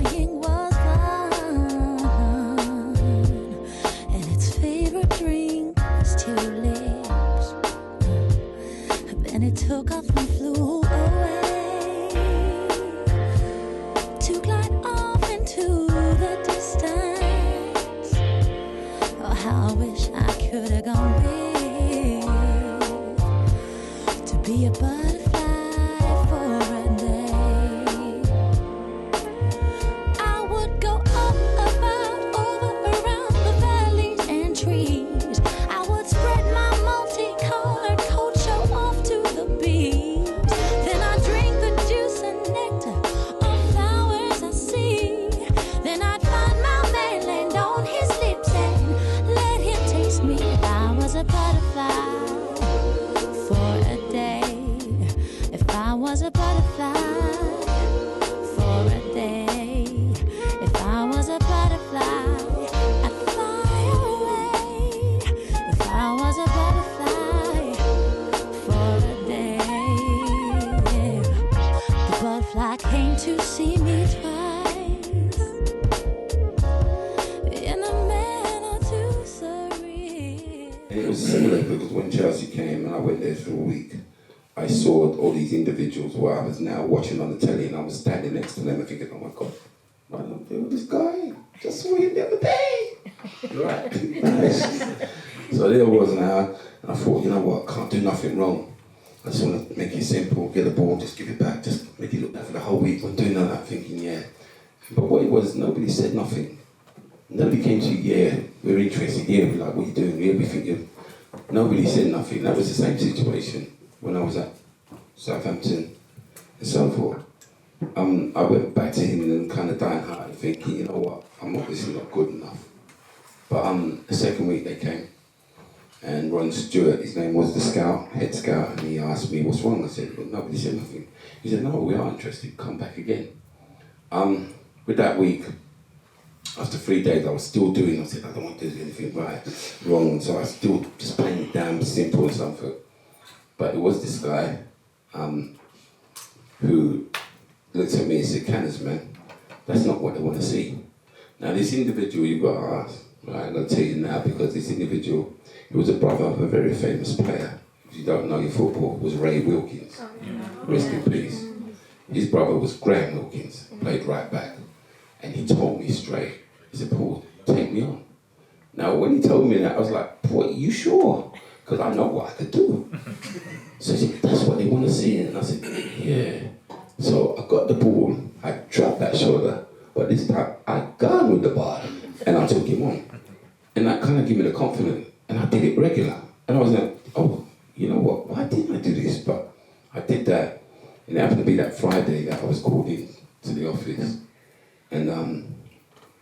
Being was fun, and its favorite drink was tulips. Then it took off and flew away to glide off into the distance. Oh, how I wish I could have gone with to be a butterfly for a day. I would go up, about, over, around the valleys and trees. I would spread my multicolored coat, show off to the bees. Then I'd drink the juice and nectar of flowers I see. Then I'd find my man, land on his lips and let him taste me. If I was a butterfly for a day, if I was a butterfly for a day, if I was a butterfly, I'd fly away. If I was a butterfly for a day, the butterfly came to see me twice in a manner too surreal. And it was similar because when Chelsea came and I went there for a week, I saw all these individuals where I was now watching on the telly and I was standing next to them and thinking, oh my God, I don't know this guy. Just saw him the other day. Right. So there I was now, and I thought, you know what, I can't do nothing wrong. I just want to make it simple, get the ball, just give it back, just make it look back for the whole week. I'm doing all that thinking, yeah. But what it was, nobody said nothing. Nobody came to you, yeah, we're interested, yeah, we're like, what are you doing? Yeah, we think you. Nobody said nothing. That was the same situation when I was at Southampton and so forth. I went back to him and kind of dying hard, thinking, you know what, I'm obviously not good enough. But the second week they came, and Ron Stewart, his name was the scout, head scout, and he asked me what's wrong. I said, well, nobody said nothing. He said, no, we are interested, come back again. With that week, after 3 days, I was still doing, I said, I don't want to do anything wrong, so I was still just playing it down, simple and something. But it was this guy who looked at me and said, Canners, man, that's not what they want to see. Now, this individual, you've got to ask, right? I'll tell you now, because this individual, he was a brother of a very famous player. If you don't know your football, was Ray Wilkins. Rest in peace. His brother was Graham Wilkins, played right back. And he told me straight, he said, Paul, take me on. Now, when he told me that, I was like, Paul, you sure? Because I know what I could do. So he said, that's what they want to see. And I said, yeah. So I got the ball, I dropped that shoulder, but this time I gone with the ball and I took him on. And that kind of gave me the confidence, and I did it regular. And I was like, oh, you know what, why didn't I do this? But I did that, and it happened to be that Friday that I was called in to the office. And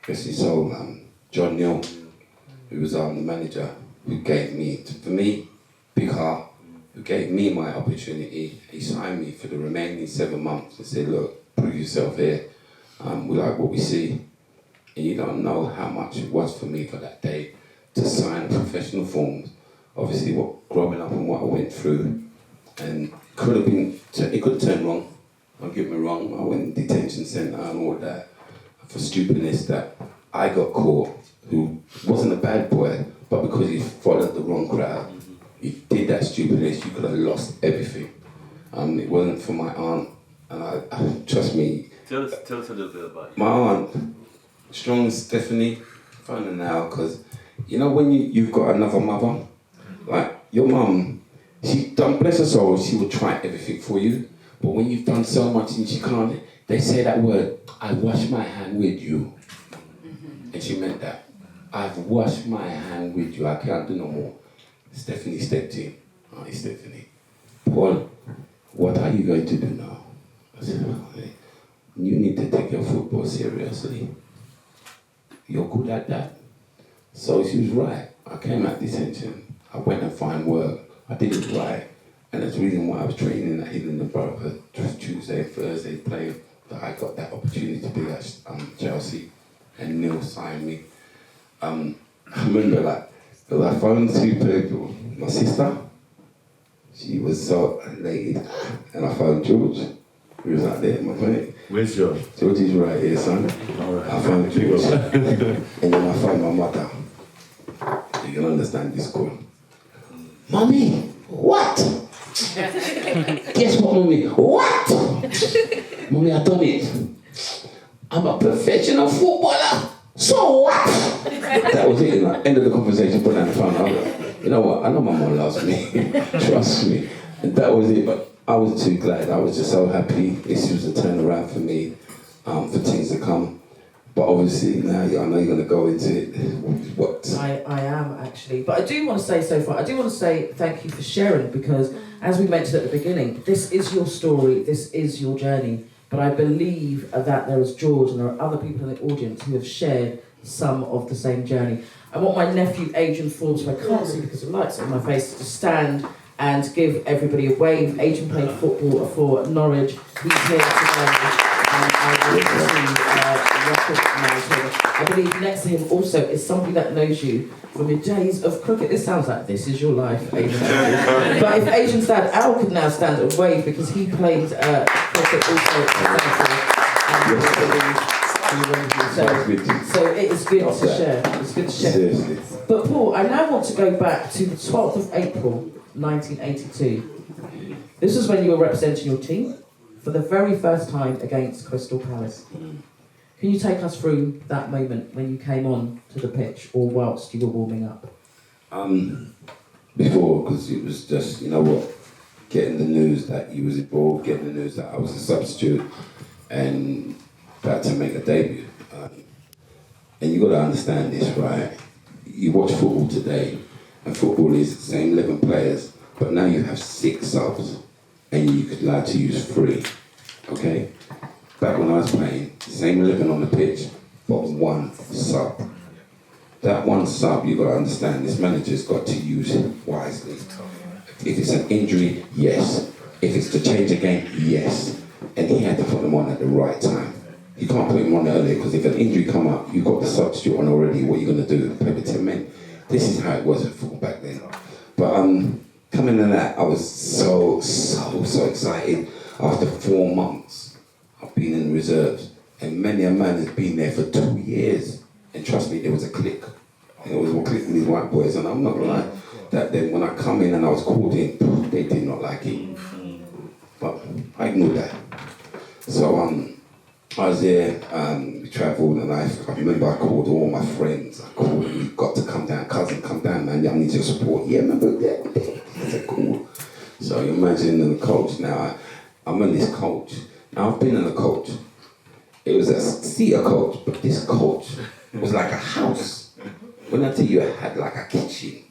rest his soul, John Neal, who was the manager, who gave me, for me, big heart, who gave me my opportunity. He signed me for the remaining 7 months and said, look, prove yourself here. We like what we see. And you don't know how much it was for me for that day to sign professional forms. Obviously, what growing up and what I went through, and it could have turned wrong. Don't get me wrong, I went in detention centre and all that for stupidness that I got caught, who wasn't a bad boy, but because he followed the wrong crowd, he did that stupidness, you could have lost everything. It wasn't for my aunt, and I trust me. Tell us a little bit about you. My aunt, strong Stephanie, find her now, because you know when you've got another mother, like your mum, she done, bless her soul, she will try everything for you, but when you've done so much and she can't, they say that word, I wash my hand with you. And she meant that. I've washed my hand with you, I can't do no more. Stephanie stepped in. Auntie Stephanie, Paul, what are you going to do now? I said, well, you need to take your football seriously. You're good at that. So she was right. I came out detention. I went and found work. I did it right. And that's the reason why I was training at Hill in the Borough Tuesday, Thursday, playing, that I got that opportunity to be at Chelsea. And Neil signed me. I remember that, because I phoned 2 people. My sister, she was so elated. And I phoned George. He was like there, my mate. Where's George? Georgie's right here, son. Alright. I found George. And then I found my mother. You can understand this call. Mommy, what? Guess what, Mommy? What? Mommy, I done it. I'm a professional footballer. So what? That was it. Like, end of the conversation, put down the phone. I was like, you know what? I know my mom loves me. Trust me. And that was it. But I was too glad. I was just so happy. This was a turnaround for me, for things to come. But obviously now I know you're going to go into it. What? I am actually. But I do want to say so far, I do want to say thank you for sharing it, because as we mentioned at the beginning, this is your story, this is your journey. But I believe that there is George and there are other people in the audience who have shared some of the same journey. I want my nephew Adrian Forbes, who I can't see because the lights are on my face, to stand and give everybody a wave. Adrian played football for Norwich. He's here today. And I believe next to him also is somebody that knows you from your days of cricket. This sounds like this is your life, Adrian. But if Adrian's dad, Al, could now stand and wave, because he played cricket also at so it is good to share. It's good to share. Seriously. But Paul, I now want to go back to the 12th of April, 1982. This was when you were representing your team for the very first time against Crystal Palace. Can you take us through that moment when you came on to the pitch, or whilst you were warming up? Before, because it was just, you know what, getting the news that he was involved, getting the news that I was a substitute, and about to make a debut. And you got to understand this, right? You watch football today, and football is the same 11 players, but now you have 6 subs, and you could like to use 3, okay? Back when I was playing, same 11 on the pitch, but 1 sub. That 1 sub, you got to understand, this manager's got to use it wisely. If it's an injury, yes. If it's to change a game, yes. And he had to put them on at the right time. You can't put him on earlier, because if an injury come up, you've got the substitute on already. What are you going to do? Play with 10 men? This is how it was at football back then. But coming to that, I was so excited. After 4 months, I've been in the reserves, and many a man has been there for 2 years. And trust me, there was a click. And there was a click with these white boys, and I'm not gonna lie, that then when I come in and I was called in, they did not like it. But I ignored that. So I was there, we travelled, and I remember I called all my friends. I called them, "You've got to come down, cousin, come down, man. I need your support." "Yeah, remember that?" I said, "Cool." So you imagine the coach now. I'm in this coach. Now I've been in a coach. It was a theatre coach, but this coach was like a house. When I tell you it had like a kitchen,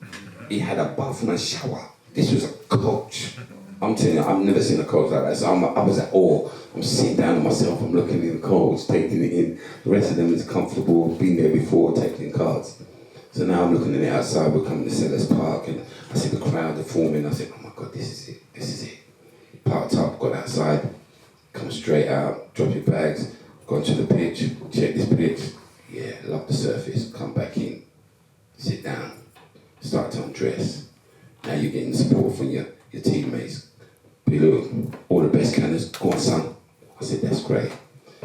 it had a bathroom and shower. This was a coach. I'm telling you, I've never seen a coach like that. So I was at awe. I'm sitting down on myself, I'm looking in the coach, taking it in. The rest of them is comfortable, been there before, taking cards. So now I'm looking at it outside, we're coming to Sellers Park, and I see the crowd are forming. I said, "Oh my God, this is it, this is it." Parked up, got outside, come straight out, drop your bags, go to the pitch, check this pitch. Yeah, love the surface, come back in, sit down, start to undress. Now you're getting support from your teammates. But look, all the best cannons, go on son. I said, that's great.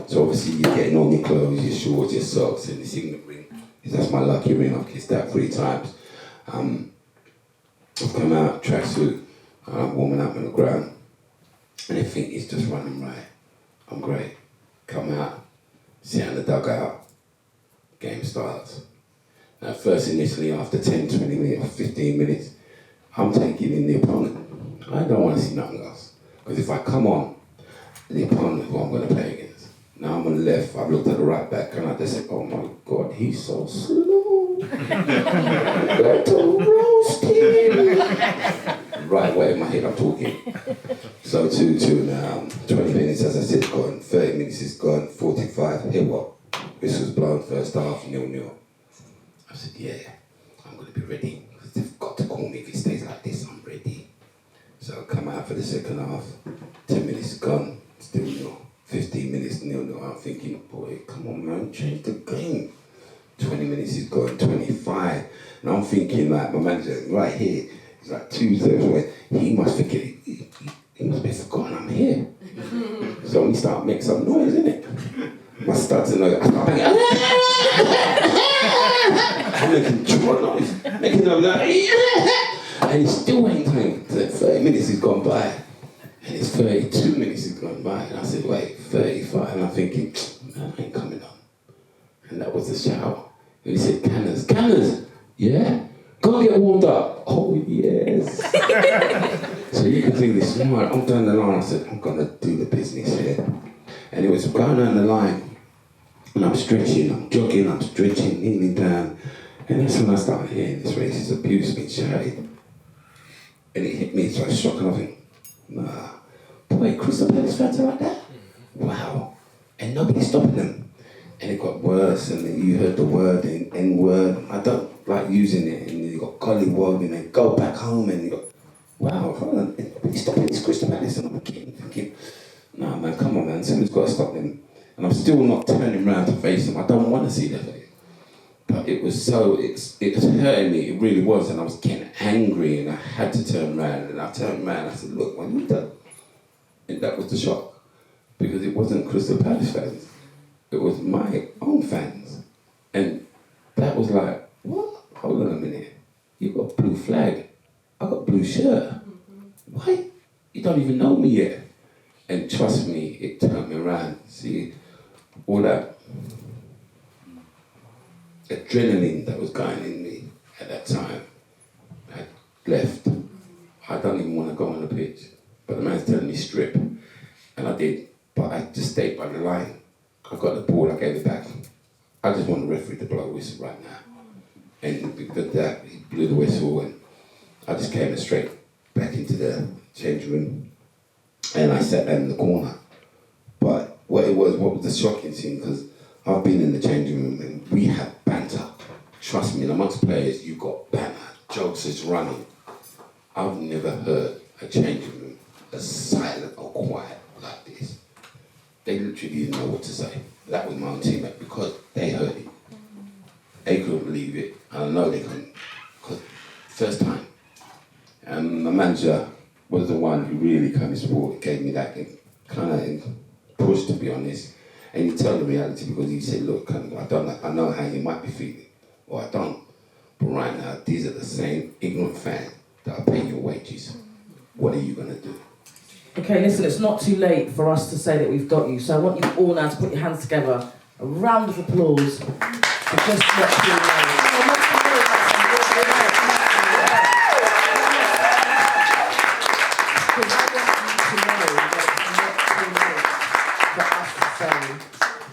So obviously you're getting on your clothes, your shorts, your socks, and the signet ring. That's my lucky ring, I've kissed that 3 times. I've come out, tracksuit, I'm warming up on the ground, and everything is just running right. I'm great. Come out, sit in the dugout, game starts. Now first initially, after 10, 20 minutes, 15 minutes, I'm taking in the opponent. I don't want to see nothing else. Because if I come on, the opponent who I'm going to play against. Now I'm on the left, I've looked at the right back, and I just said, "Oh my God, he's so slow." Got to roast him. Right way in my head, I'm talking. So 2-2 now, 20 minutes, as I said, gone. 30 minutes is gone, 45, here what? This was blown first half, 0-0. I said, yeah, I'm going to be ready. They've got to call me. If it stays like this, I'm ready. So I come out for the second half, 10 minutes gone, still 0. 15 minutes 0-0. I'm thinking, boy, come on, man, change the game. 20 minutes is gone, 25. And I'm thinking, like, my manager right here, he's like 2 steps away. He must forget, he must be forgotten I'm here. So we start making some noise, innit? I start to know, I'm making trouble noise, making them like, and it still ain't time. 30 minutes has gone by, and it's 32 minutes has gone by, and I said, wait, 35, and I'm thinking, man, I ain't coming on. And that was the shout. And he said, Canners, yeah? Go and get warmed up. Oh, yes. So you can see this smart. I'm down the line. I said, I'm going to do the business here. And it was going down the line. And I'm stretching, I'm jogging, I'm stretching, kneeling down. And that's when I started hearing this racist abuse being shouted. And it hit me, so I was shocked. And I think, nah. Boy, Crystal Palace fans are like that? Wow. And nobody's stopping them. And it got worse, and then you heard the word, N-word. I don't like using it, and you got collywog, and then go back home, and you got, wow, hold on, nobody's stopping this Crystal Palace. And I'm thinking, nah, man, come on, man, someone's got to stop them. And I'm still not turning around to face them. I don't want to see their face. But it was so, it was hurting me, it really was, and I was getting angry, and I had to turn around, and I turned around, and I said, look, when you done? And that was the shock, because it wasn't Crystal Palace fans. It was my own fans. And that was like, what? Hold on a minute. You got blue flag. I got blue shirt. Why? You don't even know me yet. And trust me, it turned me around. See, all that adrenaline that was going in me at that time had left. I don't even want to go on the pitch. But the man's telling me strip. And I did. But I just stayed by the line. I got the ball, I gave it back. I just want the referee to blow a whistle right now. And because that, he blew the whistle, and I just came straight back into the change room, and I sat down in the corner. But what was the shocking thing, because I've been in the changing room and we had banter. Trust me, amongst players, you've got banter, jokes is running. I've never heard a changing room as silent or quiet like this. They literally didn't know what to say. That was my own teammate, because they heard it. They couldn't believe it, and I know they couldn't, because first time. And my manager was the one who really kind of support, gave me that kind of push, to be honest. And he told the reality, because he said, look, I know how you might be feeling, or I don't. But right now, these are the same ignorant fans that are paying your wages. What are you going to do? Okay, listen, it's not too late for us to say that we've got you. So I want you all now to put your hands together. A round of applause for just not too late. Because I want you to know that it's not too late for us to say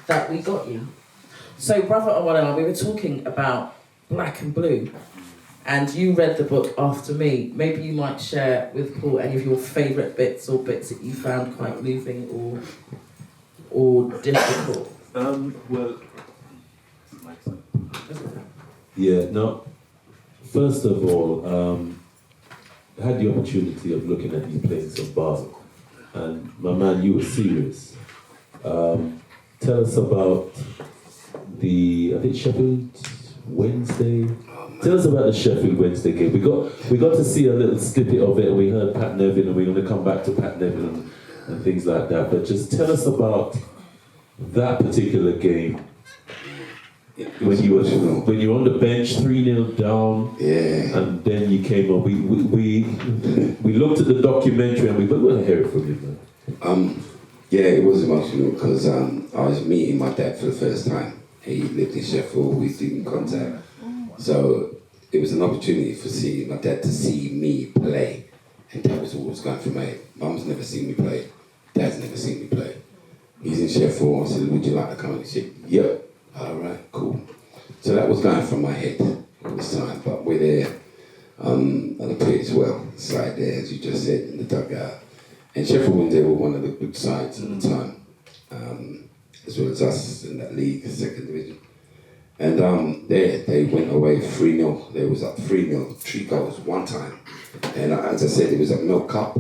that we got you. So, Brother Awala, we were talking about Black and Blue. And you read the book after me. Maybe you might share with Paul any of your favourite bits, or bits that you found quite moving or difficult. First of all, I had the opportunity of looking at you playing some ball, and my man, you were serious. Tell us about I think Sheffield Wednesday. Tell us about the Sheffield Wednesday game. We got to see a little snippet of it, and we heard Pat Nevin, and we're going to come back to Pat Nevin and things like that. But just tell us about that particular game. When you were on the bench, 3-0 down, yeah, and then you came on. We looked at the documentary, and we want to hear it from you, man. Yeah, it was emotional, because I was meeting my dad for the first time. He lived in Sheffield. We didn't contact. So it was an opportunity for my dad to see me play, and that was what was going through my head. Mum's never seen me play, Dad's never seen me play. He's in Sheffield. I said, would you like to come? He said, yep. All right, cool. So that was going through my head all this time, but we're there on the pitch, side there, as you just said, in the dugout. And Sheffield Wednesday were one of the good sides at the time, as well as us in that league, second division. And they went away 3-0. They was up 3-0, 3 goals one time. And as I said, it was a Milk Cup.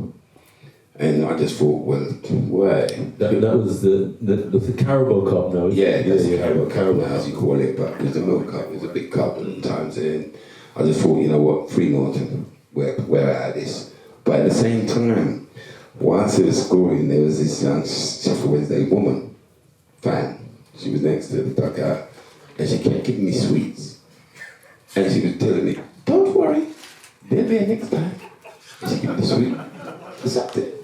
And I just thought, well, why? That was the Carabao Cup now. Yeah, that's the Carabao, as you call it. But it was a Milk Cup. It was a big cup at times. And I just thought, you know what, 3-0, we're out of this. But at the same time, Once it was scoring, there was this young Sheffield Wednesday woman, fan. She was next to the dugout, and she kept giving me sweets. And she was telling me, don't worry, they'll be here next time. And she gave me the sweet. Accepted.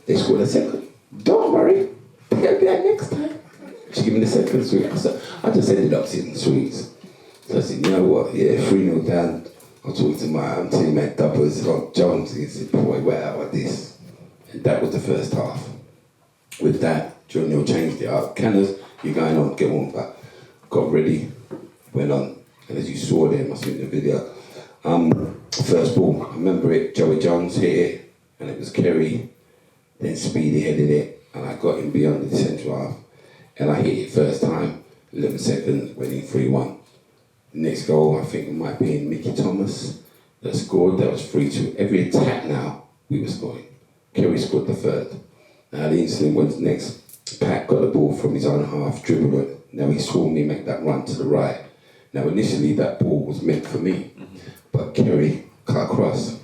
They scored a second. Don't worry, they'll be here next time. She gave me the second sweet. I just ended up sitting sweets. So I said, you know what, yeah, 3-0 down. I talked to my teammate Dubbers, Jones, and he said, boy, we're out of this. And that was the first half. With that, John Neal changed it up. Canners, you're going on, get on, but got ready, went on. And as you saw there, must have been the video, first ball, I remember it, Joey Jones hit it, and it was Kerry, then Speedy headed it, and I got him beyond the central half, and I hit it first time, 11 seconds, went in 3-1. Next goal, I think it might be in Mickey Thomas that scored, that was 3-2. Every attack now, we were scoring. Kerry scored the third. Now the incident was next, Pat got the ball from his own half, dribbled it, now he saw me make that run to the right. Now initially that ball was meant for me, but Kerry cut across.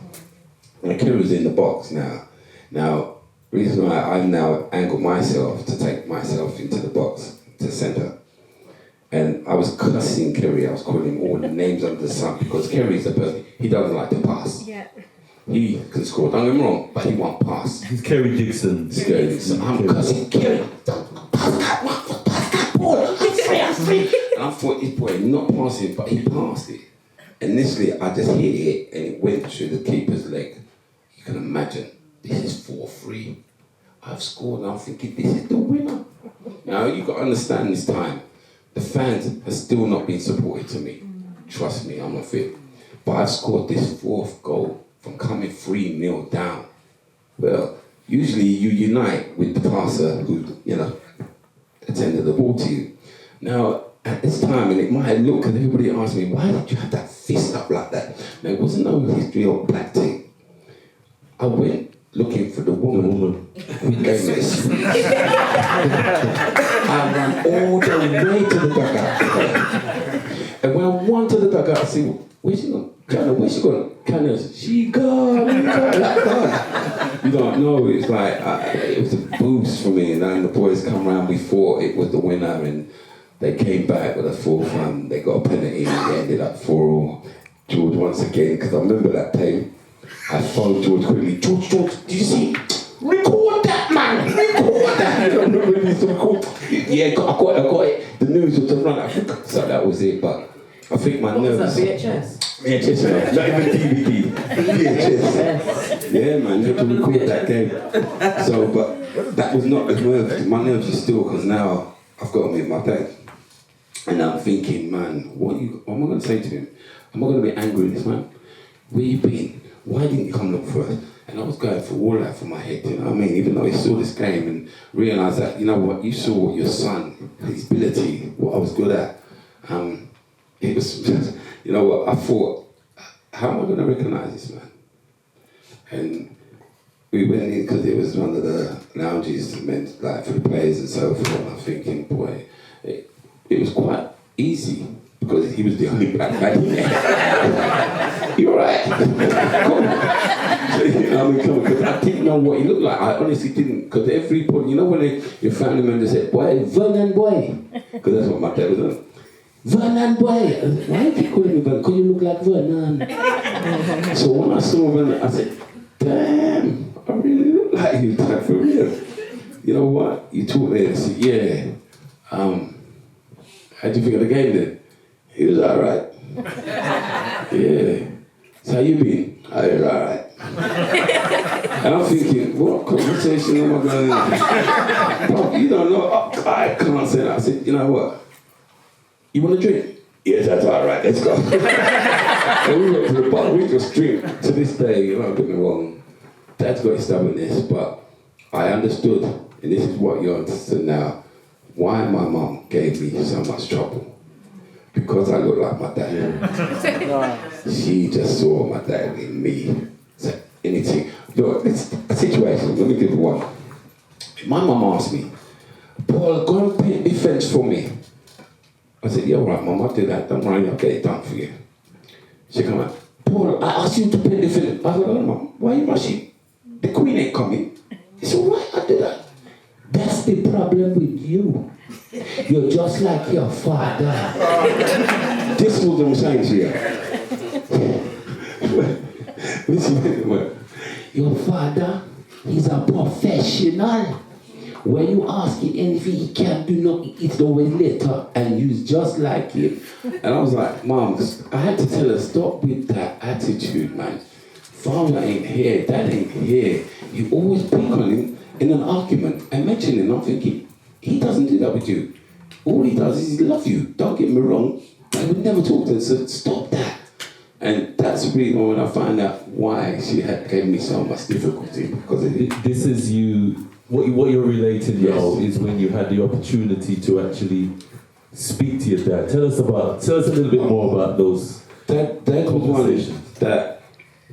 And Kerry was in the box now. Now, reason why I've now angled myself to take myself into the box, to centre. And I was cussing Kerry, I was calling him all the names under the sun, because Kerry's the person, he doesn't like to pass. Yeah. He can score, don't get me wrong, but he won't pass. He's Kerry Dixon. So I'm cussing Kerry, don't pass that ball, I'm free. And I thought, this boy not passing, but he passed it. Initially, I just hit it and it went through the keeper's leg. You can imagine, this is 4-3. I've scored and I'm thinking, this is the winner. Now, you've got to understand this time, the fans have still not been supportive to me. Trust me, I'm not fit. But I've scored this fourth goal from coming 3-0 down. Well, usually you unite with the passer who, attended the ball to you. Now, at this time, and it might look, and everybody asked me, why did you have that fist up like that? Now, it wasn't no history of black tape. I went looking for the woman who gave me this. I ran all the way to the dugout. And when I went to the dugout, I said, where's she gone? Canna, where's she gone? Canna, she gone. You don't know, it's like, it was a boost for me. And then the boys come around, we thought it was the winner, and they came back with a 4-1, they got a penalty, and they ended up 4-all. George once again, because I remember that time, I phoned George quickly, George, did you see? Record that, man! Record that! I remember when he used to record. Yeah, I got it. The news was just run out. So that was it, but I think my nerves... What was that, VHS? VHS, man. Not even DVD. VHS. Yeah, man, you have to record that game. So, but that was not the nerves. My nerves are still, because now I've got to meet my dad. And I'm thinking, man, what am I going to say to him? Am I going to be angry with this man? Where you been? Why didn't you come look for us? And I was going through all that for my head, you know what I mean? Even though he saw this game and realised that, you know what, you saw your son, his ability, what I was good at. It was, you know what, I thought, how am I going to recognise this man? And we went in, because it was one of the lounges meant like for the players and so forth, and I'm thinking, boy, it was quite easy, because he was the only black man in there. You're right. Come on. Because I didn't know what he looked like. I honestly didn't. Because everybody, you know when your family members said, boy, Vernon boy. Because that's what my dad was doing. Vernon boy. Why did you call me Vernon? Because you look like Vernon. So when I saw Vernon, I said, damn, I really look like you, like for real. You know what? You talked there and said, yeah. How'd you think of the game then? He was alright. Yeah. So how you been? I was alright. And I'm thinking, what conversation am I going to have? You don't know. I can't say that. I said, you know what? You want a drink? Yes, that's alright. Let's go. And we went to the bar. We just drink. To this day, you know, don't get me wrong. Dad's got his stubbornness, but I understood, and this is what you understand now, why my mum gave me so much trouble. Because I look like my dad. She just saw my dad in me. So anything. Look, this situation, let me give you one. My mum asked me, Paul, go and paint the fence for me. I said, yeah, all right, Mum, I'll do that. Don't worry, I'll get it done for you. She come out, Paul, I asked you to paint the fence. I said, oh, Mum, why are you rushing? The Queen ain't coming. It's all right, I did that. That's the problem with you. You're just like your father. This was what I'm saying to you. Listen, your father, he's a professional. When you ask him anything, he can't do nothing. It's always later, and you's just like him. And I was like, Mom, I had to tell her, stop with that attitude, man. Father ain't here, Dad ain't here. You always pick on him in an argument and mention him. I'm thinking, he doesn't do that with you. All he does is love you. Don't get me wrong. I would never talk to her, so stop that. And that's really when I find out why she gave me so much difficulty because of it. This is you. What you're relating now is when you had the opportunity to actually speak to your dad. Tell us a little bit more about those. Dad was one that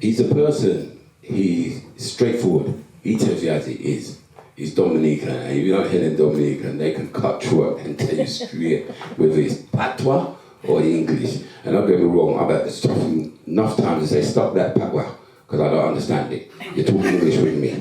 he's a person. He's straightforward. He tells you as it is. He's Dominican, and if you don't hear them Dominican, they can cut through it and tell you straight whether it's patois or English. And don't get me wrong, I've had to stop him enough times to say, stop that patois, because I don't understand it. You're talking English with me.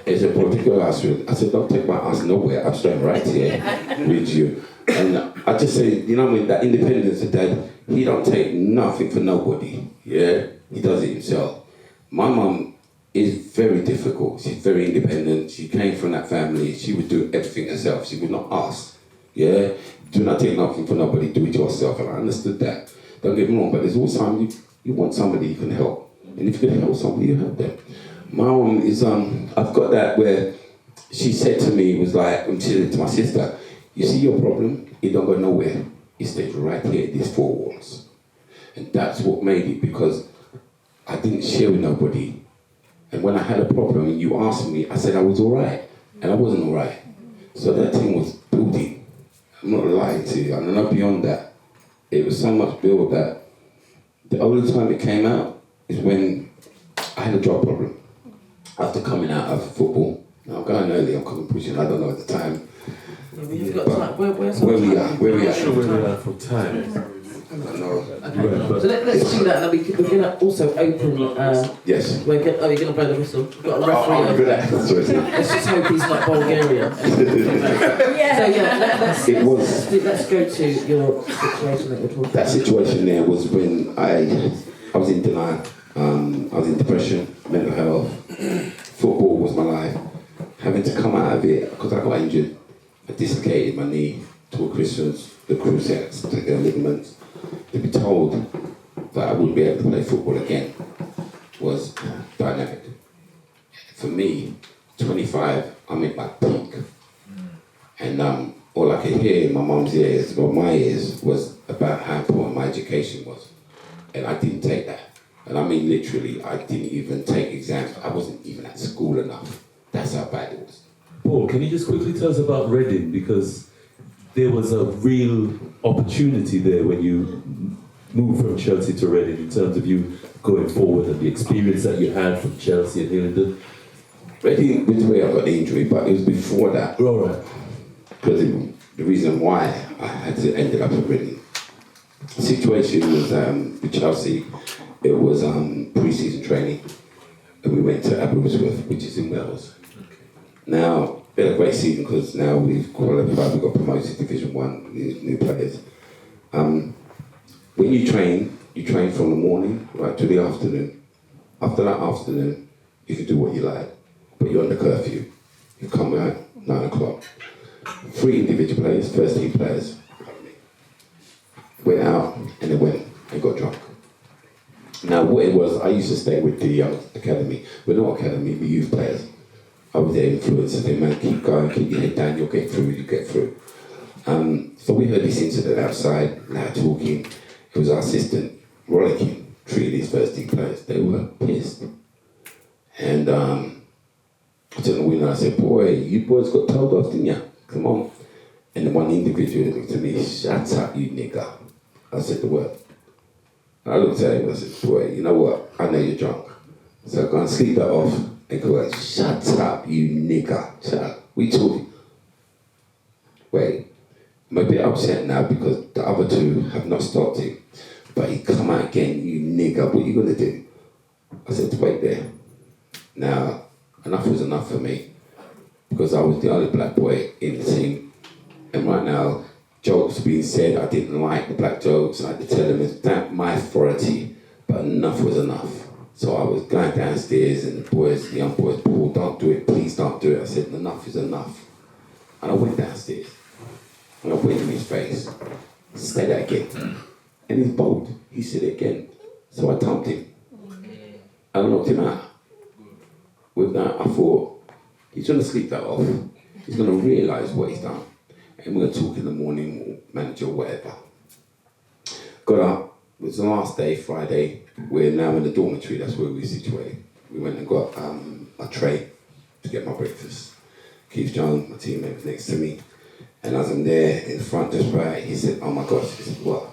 It's a particular hospital. I said, don't take my ass nowhere. I'm staying right here with you. And I just say, you know, with that independence of Dad, he don't take nothing for nobody. Yeah, he does it himself. My mum is very difficult. She's very independent. She came from that family. She would do everything herself. She would not ask. Yeah, do not take nothing for nobody. Do it yourself. And I understood that. Don't get me wrong, but there's also time you want somebody you can help. And if you can help somebody, you help them. My mum is, I've got that where she said to me, it was like, when she said to my sister, you see your problem? It don't go nowhere. It stays right here, these four walls. And that's what made it, because I didn't share with nobody. And when I had a problem and you asked me, I said I was all right. And I wasn't all right. So that thing was building. I'm not lying to you. And not beyond that. It was so much build that the only time it came out is when I had a drug problem. After coming out of football. Now I'm going early, I'm coming pushing, I don't know at the time. We've got time. Where I'm sure where we are for time. I don't know. Okay. So let's do that, and then we're going to also open. Yes. You're going to blow the whistle. We've got a referee. I'm good at that. Sorry. Let's just hope he's not Bulgarian. So yeah, let's go to your situation that we're talking about. That situation there was when I was in denial. I was in depression, mental health. Football was my life. Having to come out of it because I got injured. I dislocated my knee, tore the cruciates, the ligaments. To be told that I wouldn't be able to play football again was dynamic. For me, 25, I'm at my peak. And all I could hear in my mum's ears, or my ears, was about how important my education was. And I didn't take that. And I mean literally, I didn't even take exams. I wasn't even at school enough. That's how bad it was. Paul, can you just quickly tell us about Reading? Because there was a real opportunity there when you moved from Chelsea to Reading in terms of you going forward and the experience that you had from Chelsea and Hillingdon. Reading was where I got the injury, but it was before that. All right. Because the reason why I had to end up at Reading. The situation was with Chelsea, it was pre-season training, and we went to Aberystwyth, which is in Wales. Now, we had a great season because now we've qualified, we got promoted to Division 1, these new players. When you train from the morning right to the afternoon. After that afternoon, you can do what you like, but you're under curfew. You come out 9 o'clock. 3 individual players, first team players, went out and they went and got drunk. Now what it was, I used to stay with the academy. We're not academy, we're youth players. I was their influencer. They man, keep going, keep your head down, you'll get through, you get through. So we heard this incident outside, loud talking. It was our assistant, rollicking, 3 of these first team players. They were pissed. And I turned the window, I said, boy, you boys got told off, didn't you? Come on. And the one individual looked at me, shut up, you nigga. I said the word. I looked at him and I said, boy, you know what? I know you're drunk. So I go and sleep that off and go like, shut up, you nigga. Shut up. We talking. Wait, I'm a bit upset now because the other 2 have not stopped him. But he come out again, you nigga, what are you gonna do? I said, wait there. Now, enough was enough for me. Because I was the only black boy in the team. And right now, jokes being said, I didn't like the black jokes. I had to tell them it's not my authority, but enough was enough. So I was going downstairs and the young boys, Paul, don't do it, please don't do it. I said, enough is enough. And I went downstairs. And I went in his face. Say that again. And he's bold. He said it again. So I thumped him. And I knocked him out. With that, I thought, he's going to sleep that off. He's going to realise what he's done. And we're going to talk in the morning, manager, whatever. Got up. It was the last day, Friday. We're now in the dormitory. That's where we're situated. We went and got a tray to get my breakfast. Keith Jones, my teammate, was next to me. And as I'm there in front, just right, he said, oh my gosh. He said, what?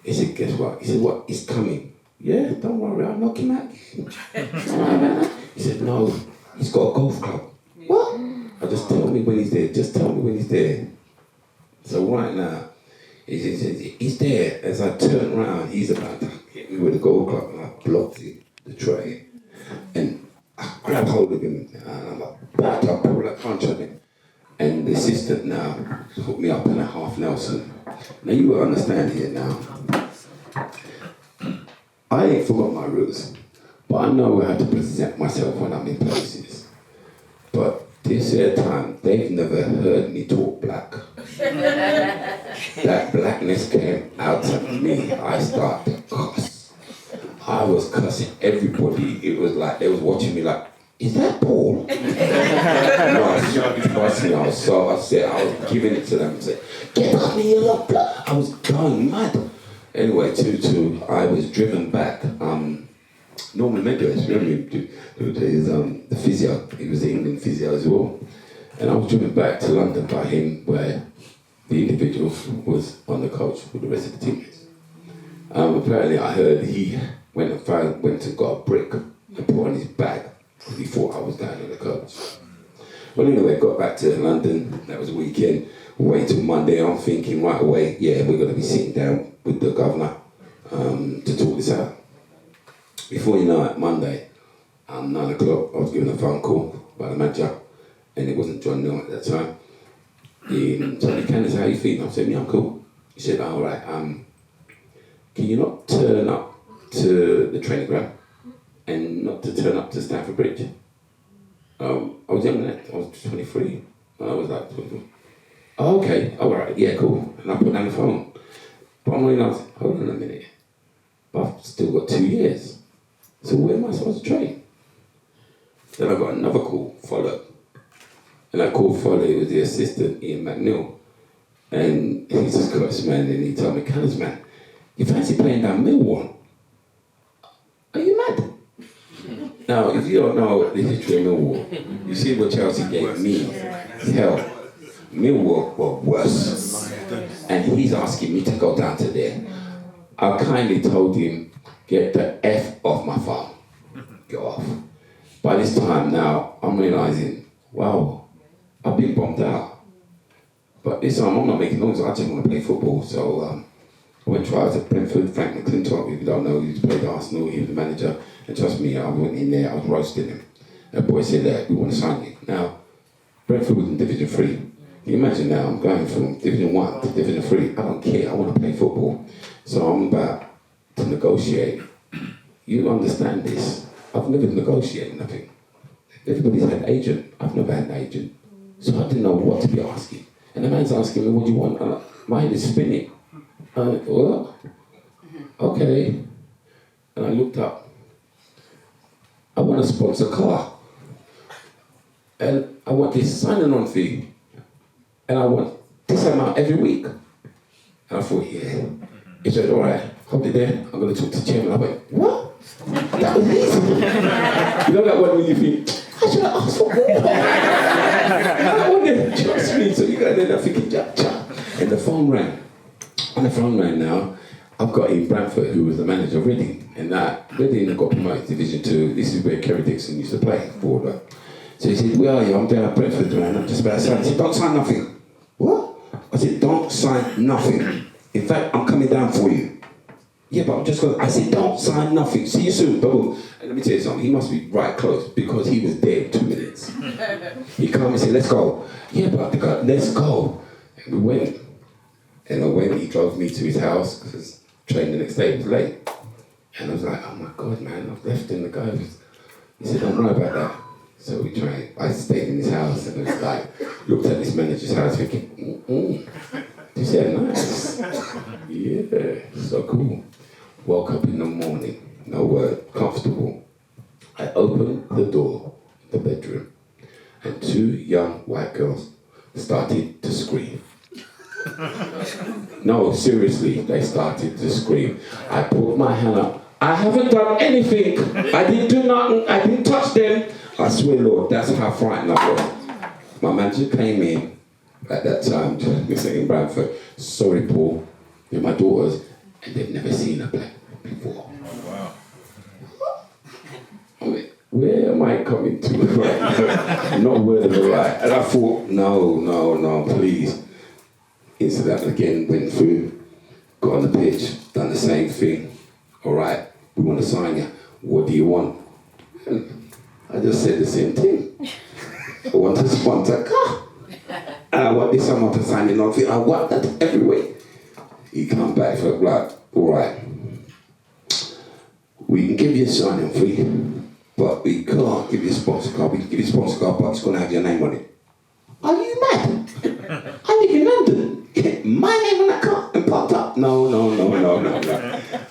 He said, guess what? He said, what? He's coming. Yeah, don't worry, I'll knock him out. He said, no, he's got a golf club. What? I just tell me when he's there. Just tell me when he's there. So right now, he's there. As I turn around, he's about to hit me with a golf club, and I blocked the tray. And I grab hold of him, and I'm about to pull a punch on him. And the assistant now put me up in a half Nelson. Now you will understand here now. I ain't forgot my roots, but I know how to present myself when I'm in places. But this here time, they've never heard me talk black. That blackness came out of me. I started to cuss. I was cussing everybody. It was like they was watching me like, is that Paul? No, I was so upset. I was giving it to them and said, get off me, you lot blood. I was going mad. Anyway, I was driven back. Norman Meadows, remember the physio, he was the England physio as well. And I was driven back to London by him where the individual was on the coach with the rest of the teammates. Apparently I heard he went and got a brick and put on his bag because he thought I was going on the coach. Well anyway, got back to London, that was a weekend, wait till Monday, I'm thinking right away, yeah, we're going to be sitting down with the governor to talk this out. Before you know it, Monday, 9 o'clock, I was given a phone call by the manager, and it wasn't John Neal at that time. He told me, Candace, how you feeling? I said, yeah, I'm cool. He said, all right, can you not turn up to the training ground and not to turn up to Stamford Bridge? I was young then, I was 23. I was like 24. Oh, okay, all right, yeah, cool. And I put down the phone. But I'm realising, hold on a minute, but I've still got 2 years. So where am I supposed to train? Then I got another call, followed. And I called followed, it was the assistant, Ian McNeil. And he's a Scotsman, and he told me, Candace, man, you fancy playing down Millwall? Are you mad? Now, if you don't know the history of Millwall, you see what Chelsea gave me. Hell, Millwall were worse. And he's asking me to go down to there. I kindly told him, get the F off my farm. Get off. By this time now, I'm realising, wow, I've been bombed out. But this time I'm not making noise, I just want to play football. So I went trials at Brentford, Frank McClintock, if you don't know, he played Arsenal, he was the manager. And trust me, I went in there, I was roasting him. That boy said that, we want to sign you. Now, Brentford was in Division 3. Can you imagine now, I'm going from Division 1 to Division 3. I don't care, I want to play football. So I'm about to negotiate. You understand this. I've never negotiated nothing. Everybody's had an agent. I've never had an agent. So I didn't know what to be asking. And the man's asking me, what do you want? And my head is spinning. Well, okay. And I looked up. I want to sponsor a car. And I want this signing on fee. And I want this amount every week. And I thought, yeah. He said, all right, hold it there. I'm going to talk to the chairman. I went, what? That was easy. You know that one when you think, I should have asked for more. That one there, trust me. So you got there thinking, cha. And the phone rang. When the phone rang now, I've got Ian Bradford, who was the manager of Reading. And that Reading got promoted to Division 2. This is where Kerry Dixon used to play forward. So he said, where are you? I'm down at Brentford, man. I'm just about to sign. He said, don't sign nothing. What? I said, don't sign nothing. In fact, I'm coming down for you. Yeah, but I'm just going to... I said, don't sign nothing. See you soon. Boom. And let me tell you something. He must be right close because he was there in 2 minutes. He come and said, let's go. Yeah, but the guy, let's go. And we went. And I went. He drove me to his house because train the next day was late. And I was like, oh my God, man, I've left him. The guy was... He said, don't worry about that. So we tried. I stayed in his house and it was like, looked at this manager's house thinking, He said, nice. Yeah, so cool. Woke up in the morning, no word, comfortable. I opened the door, the bedroom, and 2 young white girls started to scream. No, seriously, they started to scream. I put my hand up. I haven't done anything. I didn't do nothing. I didn't touch them. I swear, Lord, that's how frightened I was. My manager came in at that time, Mr. in Bradford. Sorry, Paul, they're my daughters, and they've never seen a play before. Oh, wow. I mean, where am I coming to? Not a word of a lie. And I thought, no, please. Incident again, went through, got on the pitch, done the same thing. All right, we want to sign you. What do you want? And I just said the same thing. I want to sponsor a car. And I want this someone to sign it on. I want that everywhere. He come back for like, all right, we can give you a signing fee, but we can't give you a sponsor car. We can give you a sponsor car, but it's going to have your name on it. Are you mad? I live in London. My name on that car and popped up. No.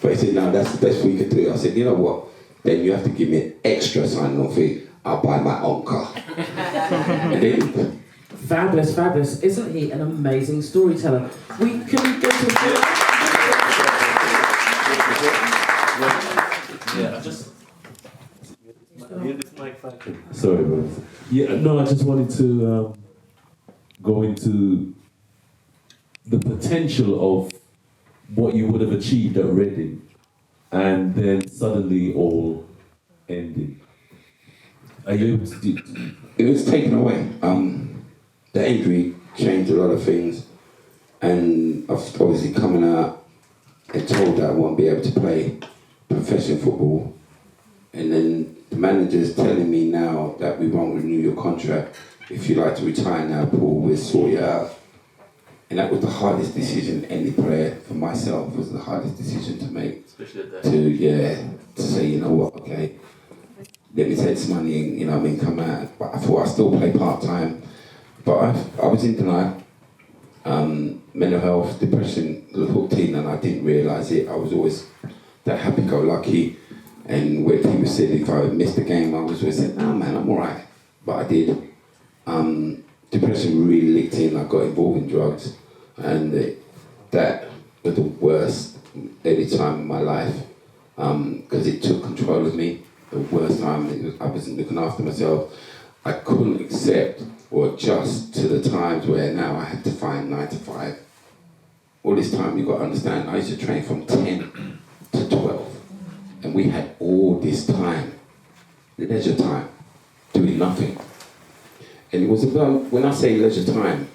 But he said, no, that's the best we could do. I said, you know what? Then you have to give me an extra sign-on fee. I'll buy my own car. And then, Fabulous. Isn't he an amazing storyteller? We can go to... Yeah, just... this mic back. Sorry, bro. Yeah, no, I just wanted to go into the potential of what you would have achieved at Reading and then suddenly all ending. Are you able to do... it was taken away. The injury changed a lot of things, and I've obviously coming out and told that I won't be able to play professional football, and then the manager's telling me now that we won't renew your contract. If you like to retire now, Paul, we'll sort you out. And that was the hardest decision any player, for myself, was the hardest decision to make. Especially at that. To say, you know what, okay, let me take this money and, you know what I mean, come out. But I thought I'd still play part-time. But I was in denial. Mental health, depression was hooked in, and I didn't realise it. I was always that happy-go-lucky. And when people said if I missed a game, I was always saying, nah, man, I'm all right. But I did. Depression really licked in. I got involved in drugs, and that was the worst any time in my life because it took control of me. The worst time I wasn't looking after myself. I couldn't accept or adjust to the times where now I had to find 9 to 5. All this time, you've got to understand, I used to train from 10 to 12, and we had all this time, leisure time, doing nothing. And it was about, when I say leisure time,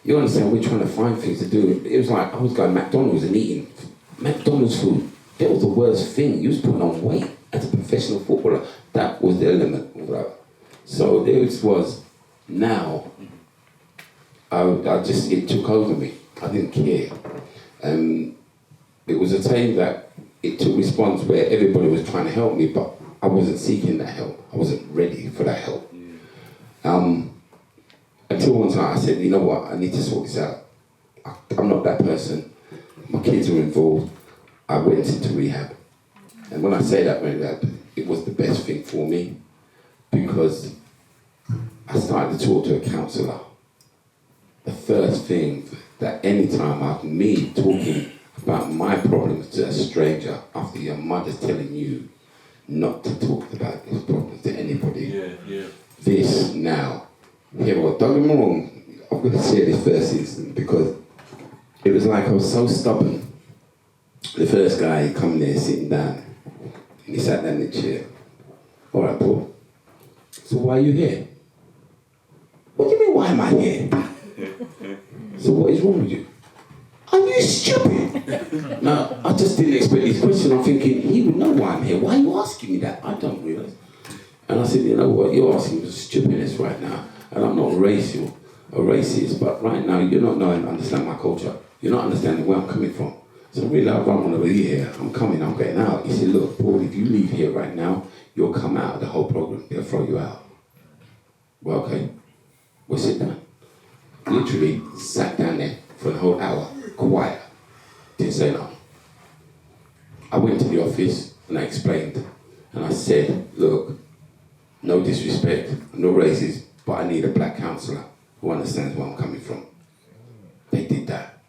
you understand, we're trying to find things to do. It was like I was going to McDonald's and eating McDonald's food. That was the worst thing. You was putting on weight as a professional footballer. That was the element of that. So this was, now, it took over me. I didn't care. It was a time that it took response where everybody was trying to help me, but I wasn't seeking that help. I wasn't ready for that help. Until one time I said, you know what, I need to sort this out. I'm not that person. My kids were involved. I went into rehab. And when I say that, it was the best thing for me because I started to talk to a counsellor. The first thing that any time after me talking about my problems to a stranger, after your mother's telling you not to talk about these problems to anybody. Yeah. This now, yeah, well, don't get me wrong, I'm going to say this first instance because it was like I was so stubborn. The first guy coming there, sitting down, and he sat down in the chair. All right, Paul, so why are you here? What do you mean, why am I here? So what is wrong with you? Are you stupid? Now, I just didn't expect this question. I'm thinking, he would know why I'm here. Why are you asking me that? I don't realise. And I said, you know what, you're asking for stupidness right now. And I'm not racial or racist, but right now you're not knowing, understand my culture. You're not understanding where I'm coming from. So really, I don't want to be here. I'm coming, I'm getting out. He said, look, Paul, if you leave here right now, you'll come out of the whole program. They'll throw you out. Well, okay, we'll sit down. Literally sat down there for the whole hour, quiet. Didn't say nothing. I went to the office and I explained. And I said, look, no disrespect, no racist, but I need a black counsellor who understands where I'm coming from. They did that.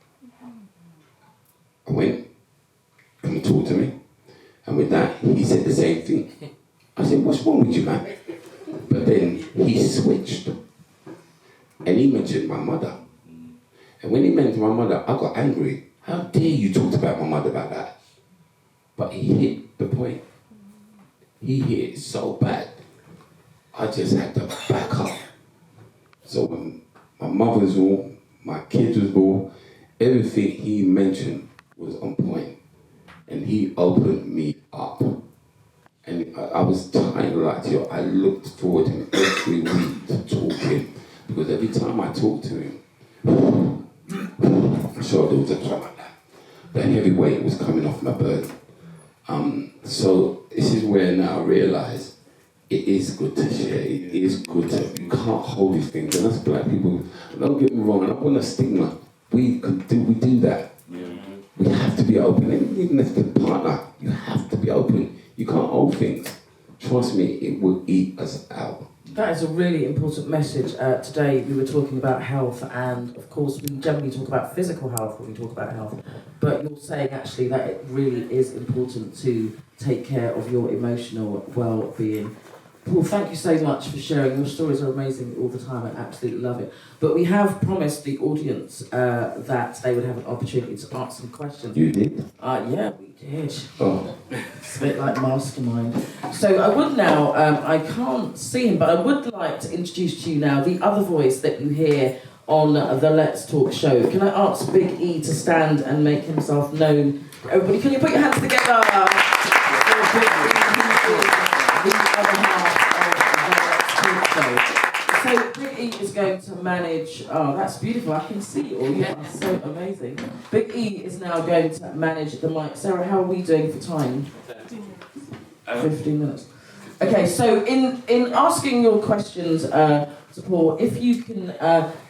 I went, come and talk to me. And with that, he said the same thing. I said, what's wrong with you, man? But then he switched. And he mentioned my mother. And when he mentioned my mother, I got angry. How dare you talk about my mother about that? But he hit the point. He hit it so bad. I just had to back up. So when my mother was all, my kids was all, everything he mentioned was on point. And he opened me up. And I was trying to lie to you, I looked forward to him every week to talk to him. Because every time I talked to him, my shoulder was just like that. The heavy weight was coming off my burden. So this is where now I realise it is good to share. It is good to, you can't hold these things. And us black people, don't get me wrong, and I want a stigma. We do that. We have to be open. And even if the partner, you have to be open. You can't hold things. Trust me, it will eat us out. That is a really important message. Today we were talking about health, and of course we generally talk about physical health when we talk about health, but you're saying actually that it really is important to take care of your emotional well-being. Paul, thank you so much for sharing. Your stories are amazing all the time. I absolutely love it. But we have promised the audience that they would have an opportunity to ask some questions. You did? Yeah, we did. Oh. It's a bit like Mastermind. So I would now, I can't see him, but I would like to introduce to you now the other voice that you hear on the Let's Talk show. Can I ask Big E to stand and make himself known? Everybody, can you put your hands together for Big E, who is the other half of the Let's Talk show. So Big E is going to manage, oh that's beautiful, I can see it all, you are so amazing. Big E is now going to manage the mic. Sarah, how are we doing for time? 15 minutes. Okay, so in asking your questions to Paul, if you can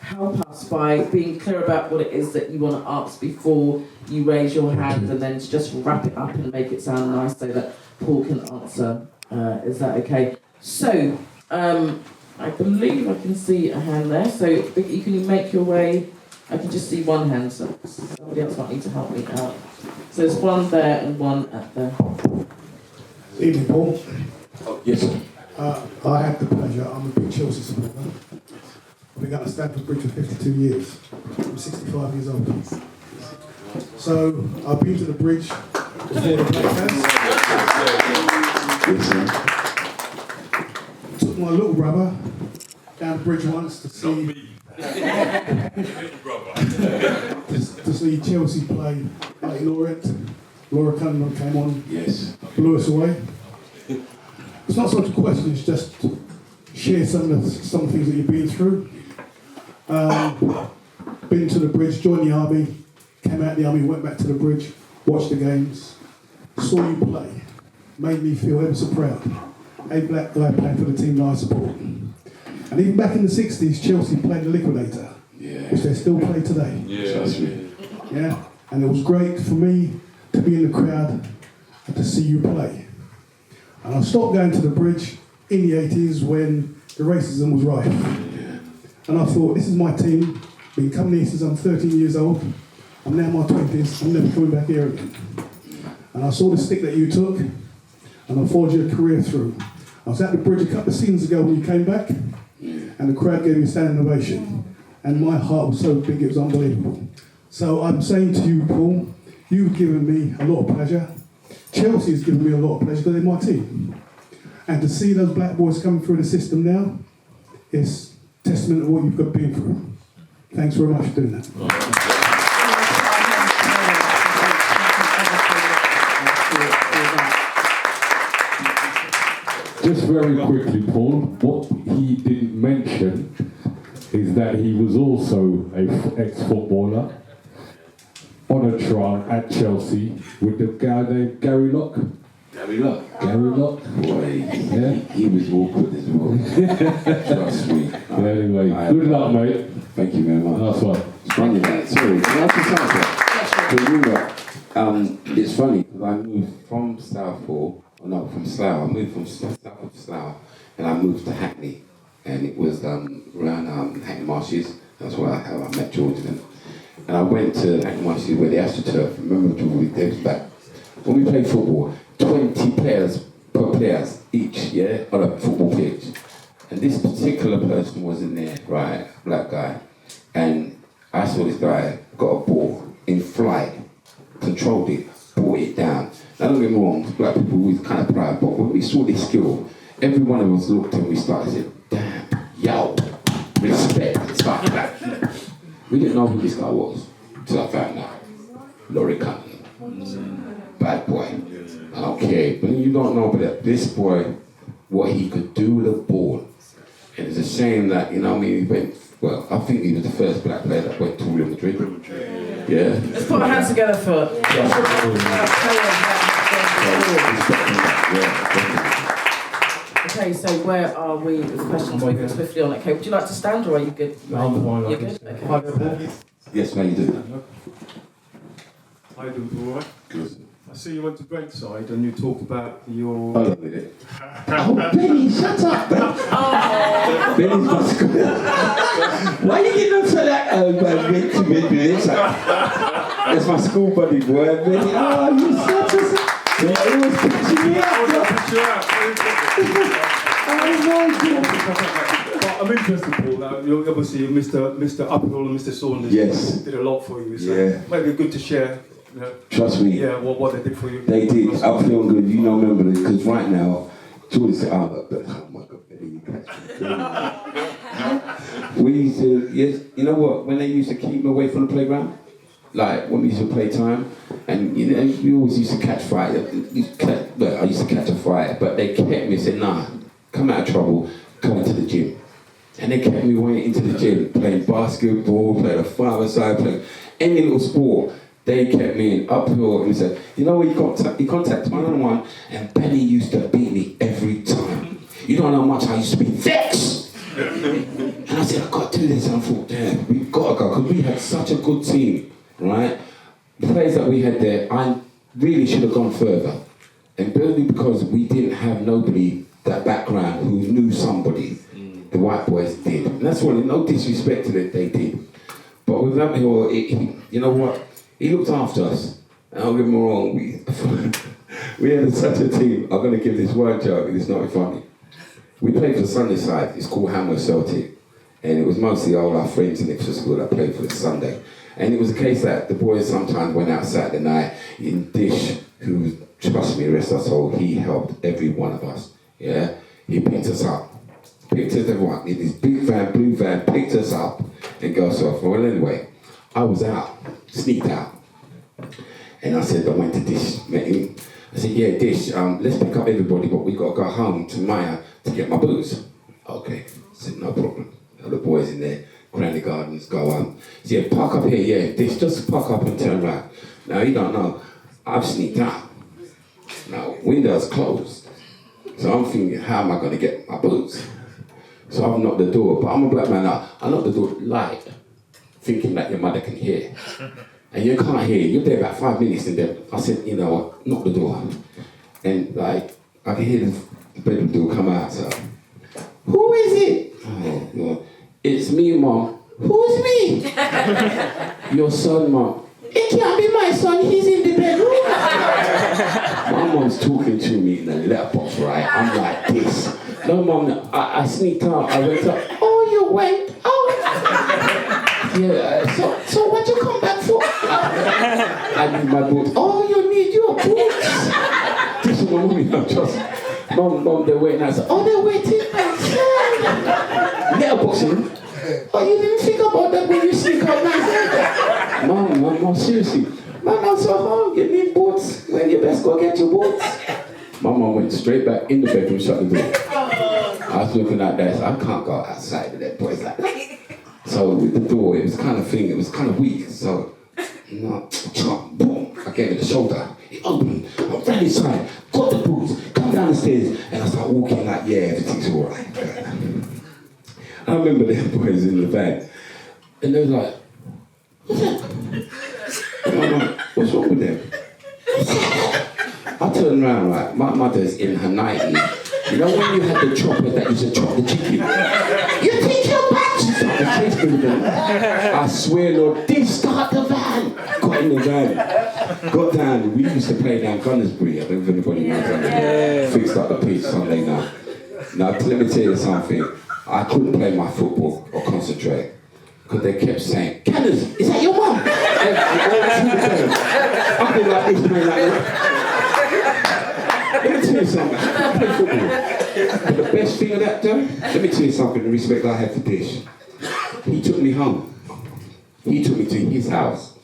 help us by being clear about what it is that you want to ask before you raise your hand, and then to just wrap it up and make it sound nice so that Paul can answer. Is that okay? So, I believe I can see a hand there, so you can make your way. I can just see one hand, so somebody else might need to help me out. So there's one there and one at the... Evening, Paul. Oh, yes, sir. I have the pleasure, I'm a big Chelsea supporter. I've been at Stamford Bridge for 52 years. I'm 65 years old. So I've been to the bridge before the Black Cats. Took my little brother down the bridge once to see to see Chelsea play at Lorient. Laura Canoville came on, Yes. blew us away. It's not so much a question, it's just share some things that you've been through. Been to the bridge, joined the army, came out of the army, went back to the bridge, watched the games, saw you play, made me feel ever so proud. A black guy playing for the team that I support. And even back in the 60s, Chelsea played the Liquidator, which they still play today. Yeah, and it was great for me to be in the crowd and to see you play. And I stopped going to the bridge in the 80s when the racism was rife. And I thought, this is my team, been coming here since I'm 13 years old, I'm now in my 20s, I'm never coming back here again. And I saw the stick that you took, and I followed your career through. I was at the bridge a couple of seasons ago when you came back, and the crowd gave me a standing ovation. And my heart was so big, it was unbelievable. So I'm saying to you, Paul, you've given me a lot of pleasure. Chelsea's given me a lot of pleasure because they're my team. And to see those black boys coming through the system now is testament of what you've got been through. Thanks very much for doing that. Just very quickly, Paul, what he didn't mention is that he was also an ex-footballer on a trial at Chelsea with the guy named Gary Locke. Gary Locke. Gary Locke. Boy, Yeah. he was awkward as well. Trust me. Anyway, good luck, mate. Thank you very much. That's right. It's funny, man. Sorry, can I ask you something? Because you know, it's funny, because I moved from Southall, from Slough. I moved from Southall to Slough, and I moved to Hackney. And it was around Hackney Marshes. That's where I met George and them. And I went to Hackney Marshes where the AstroTurf, remember George, they was back. When we played football, 20 players per players each, yeah, on a football pitch. And this particular person was in there, right, black guy. And I saw this guy got a ball in flight, controlled it, brought it down. Now don't get me wrong, black people was kind of proud, but when we saw this skill, every one of us looked and we started saying, damn, yo, respect, and stuff like that. We didn't know who this guy was, till I found out. Laurie Cotton. Bad boy. Okay, but you don't know about this boy, what he could do with a ball. And it's a shame that, you know what I mean, he went, well, I think he was the first black player that went to Real Madrid. Yeah. Let's put our hands together for Okay, so where are we with the questions? Moving swiftly on. Okay, would you like to stand or are you good? I'm fine. You're good? Okay. Yes, man, you do. How you doing, all right? Good. I see you went to Bankside and you talk about your... Hold on a minute. Oh, Benny, shut up, man. Benny's my school. Why you getting up to that? That's my school buddy, boy. Benny, oh, you such a... Yeah, it was pitching me out. I'm interested, Paul. Now, you're obviously Mr. Uphill and Mr. Saunders. Yes. Did a lot for you. So Yeah. maybe good to share. You know, Trust me. yeah, what they did for you. They did. I feel good. You know, remember this, because right now, George said, oh my God, Benny, you catch me. We used to, yes, you know what, when they used to keep me away from the playground, like when we used to play time, and you know, we always used to catch fire. Well, I used to catch a fire, but they kept me and said, nah, come out of trouble, come into the gym. And they kept me going into the gym, playing basketball, playing a five-a-side, playing any little sport. They kept me in uphill and said, you know what, you contact one-on-one, and Benny used to beat me every time. You don't know how much I used to be vexed. And I said, I got to do this. And I thought, damn, we've got to go, because we had such a good team, right? The players that we had there, I really should have gone further. And purely because we didn't have nobody, that background, who knew somebody. The white boys did. And that's what, no disrespect to that they did. But with that, you know what? He looked after us. And don't get me wrong, we had such a team. I'm going to give this one joke, and it's not funny. We played for Sunday side. It's called Hammer Celtic. And it was mostly all our friends in Ipswich School that played for the Sunday. And it was a case that the boys sometimes went out Saturday night in Dish, who, trust me, rest our soul, he helped every one of us. Yeah? He picked us up. Picked us everyone in this big van, blue van, picked us up and got us off. Well, anyway, I was out, sneaked out. And I said, I went to Dish, met him. I said, yeah, Dish, let's pick up everybody, but we got to go home to Maya to get my booze. Okay, I said, no problem. All the boys in there, Granny Gardens, go on. He said, park up here, yeah, Dish, just park up and turn right. Now, you don't know, I've sneaked out. Now, windows closed. So I'm thinking, how am I going to get my booze? So I've knocked the door, but I'm a black man now. I knocked the door light, thinking that your mother can hear. And you can't hear. You're there about 5 minutes, and then I said, you know what, knock the door. And like, I can hear the bedroom door come out. So, who is it? Oh, it's me, Mom. Who's me? Your son, Mom. It can't be my son. He's in the bedroom. My mom's talking to me in the letterbox, right? I'm like this. No, Mom, I sneaked out. I went up. Oh, you went out? Yeah, so what you come back for? I need my boots. Oh, you need your boots? This is my mommy, I'm just... Mom, they're waiting outside. Oh, they're waiting outside. Letterboxing. Oh, you didn't think about that when you sneak out like Mom, seriously. Mom, I'm so home. You need boots. When you best go get your boots. My mum went straight back in the bedroom, shut the door. I was looking at that, so I can't go outside with that boys like that. So with the door, it was kind of thing, it was kind of weak. So, chop, boom, I gave it the shoulder. It opened, I ran inside, got the boots, come down the stairs, and I started walking like, yeah, everything's all right. I remember them boys in the van, and they was like, what's that? And I'm like, what's wrong with them? I turned around, like, my mother's in her 90s. You know when you had the chopper that used to chop the chicken? You think you're back? She started chasing with them. I swear, Lord, did start the van. Got in the van. Got down. We used to play down Gunnersbury. I don't know if anybody knows that. Fixed up the pitch Sunday night. Now, let me tell you something. I couldn't play my football or concentrate. Because they kept saying, Cannons, is that your mum? I've been like this, man, like that. Let me tell you something. I play football. But the best thing of that, though, let me tell you something, the respect I have for Dish. He took me home. He took me to his house.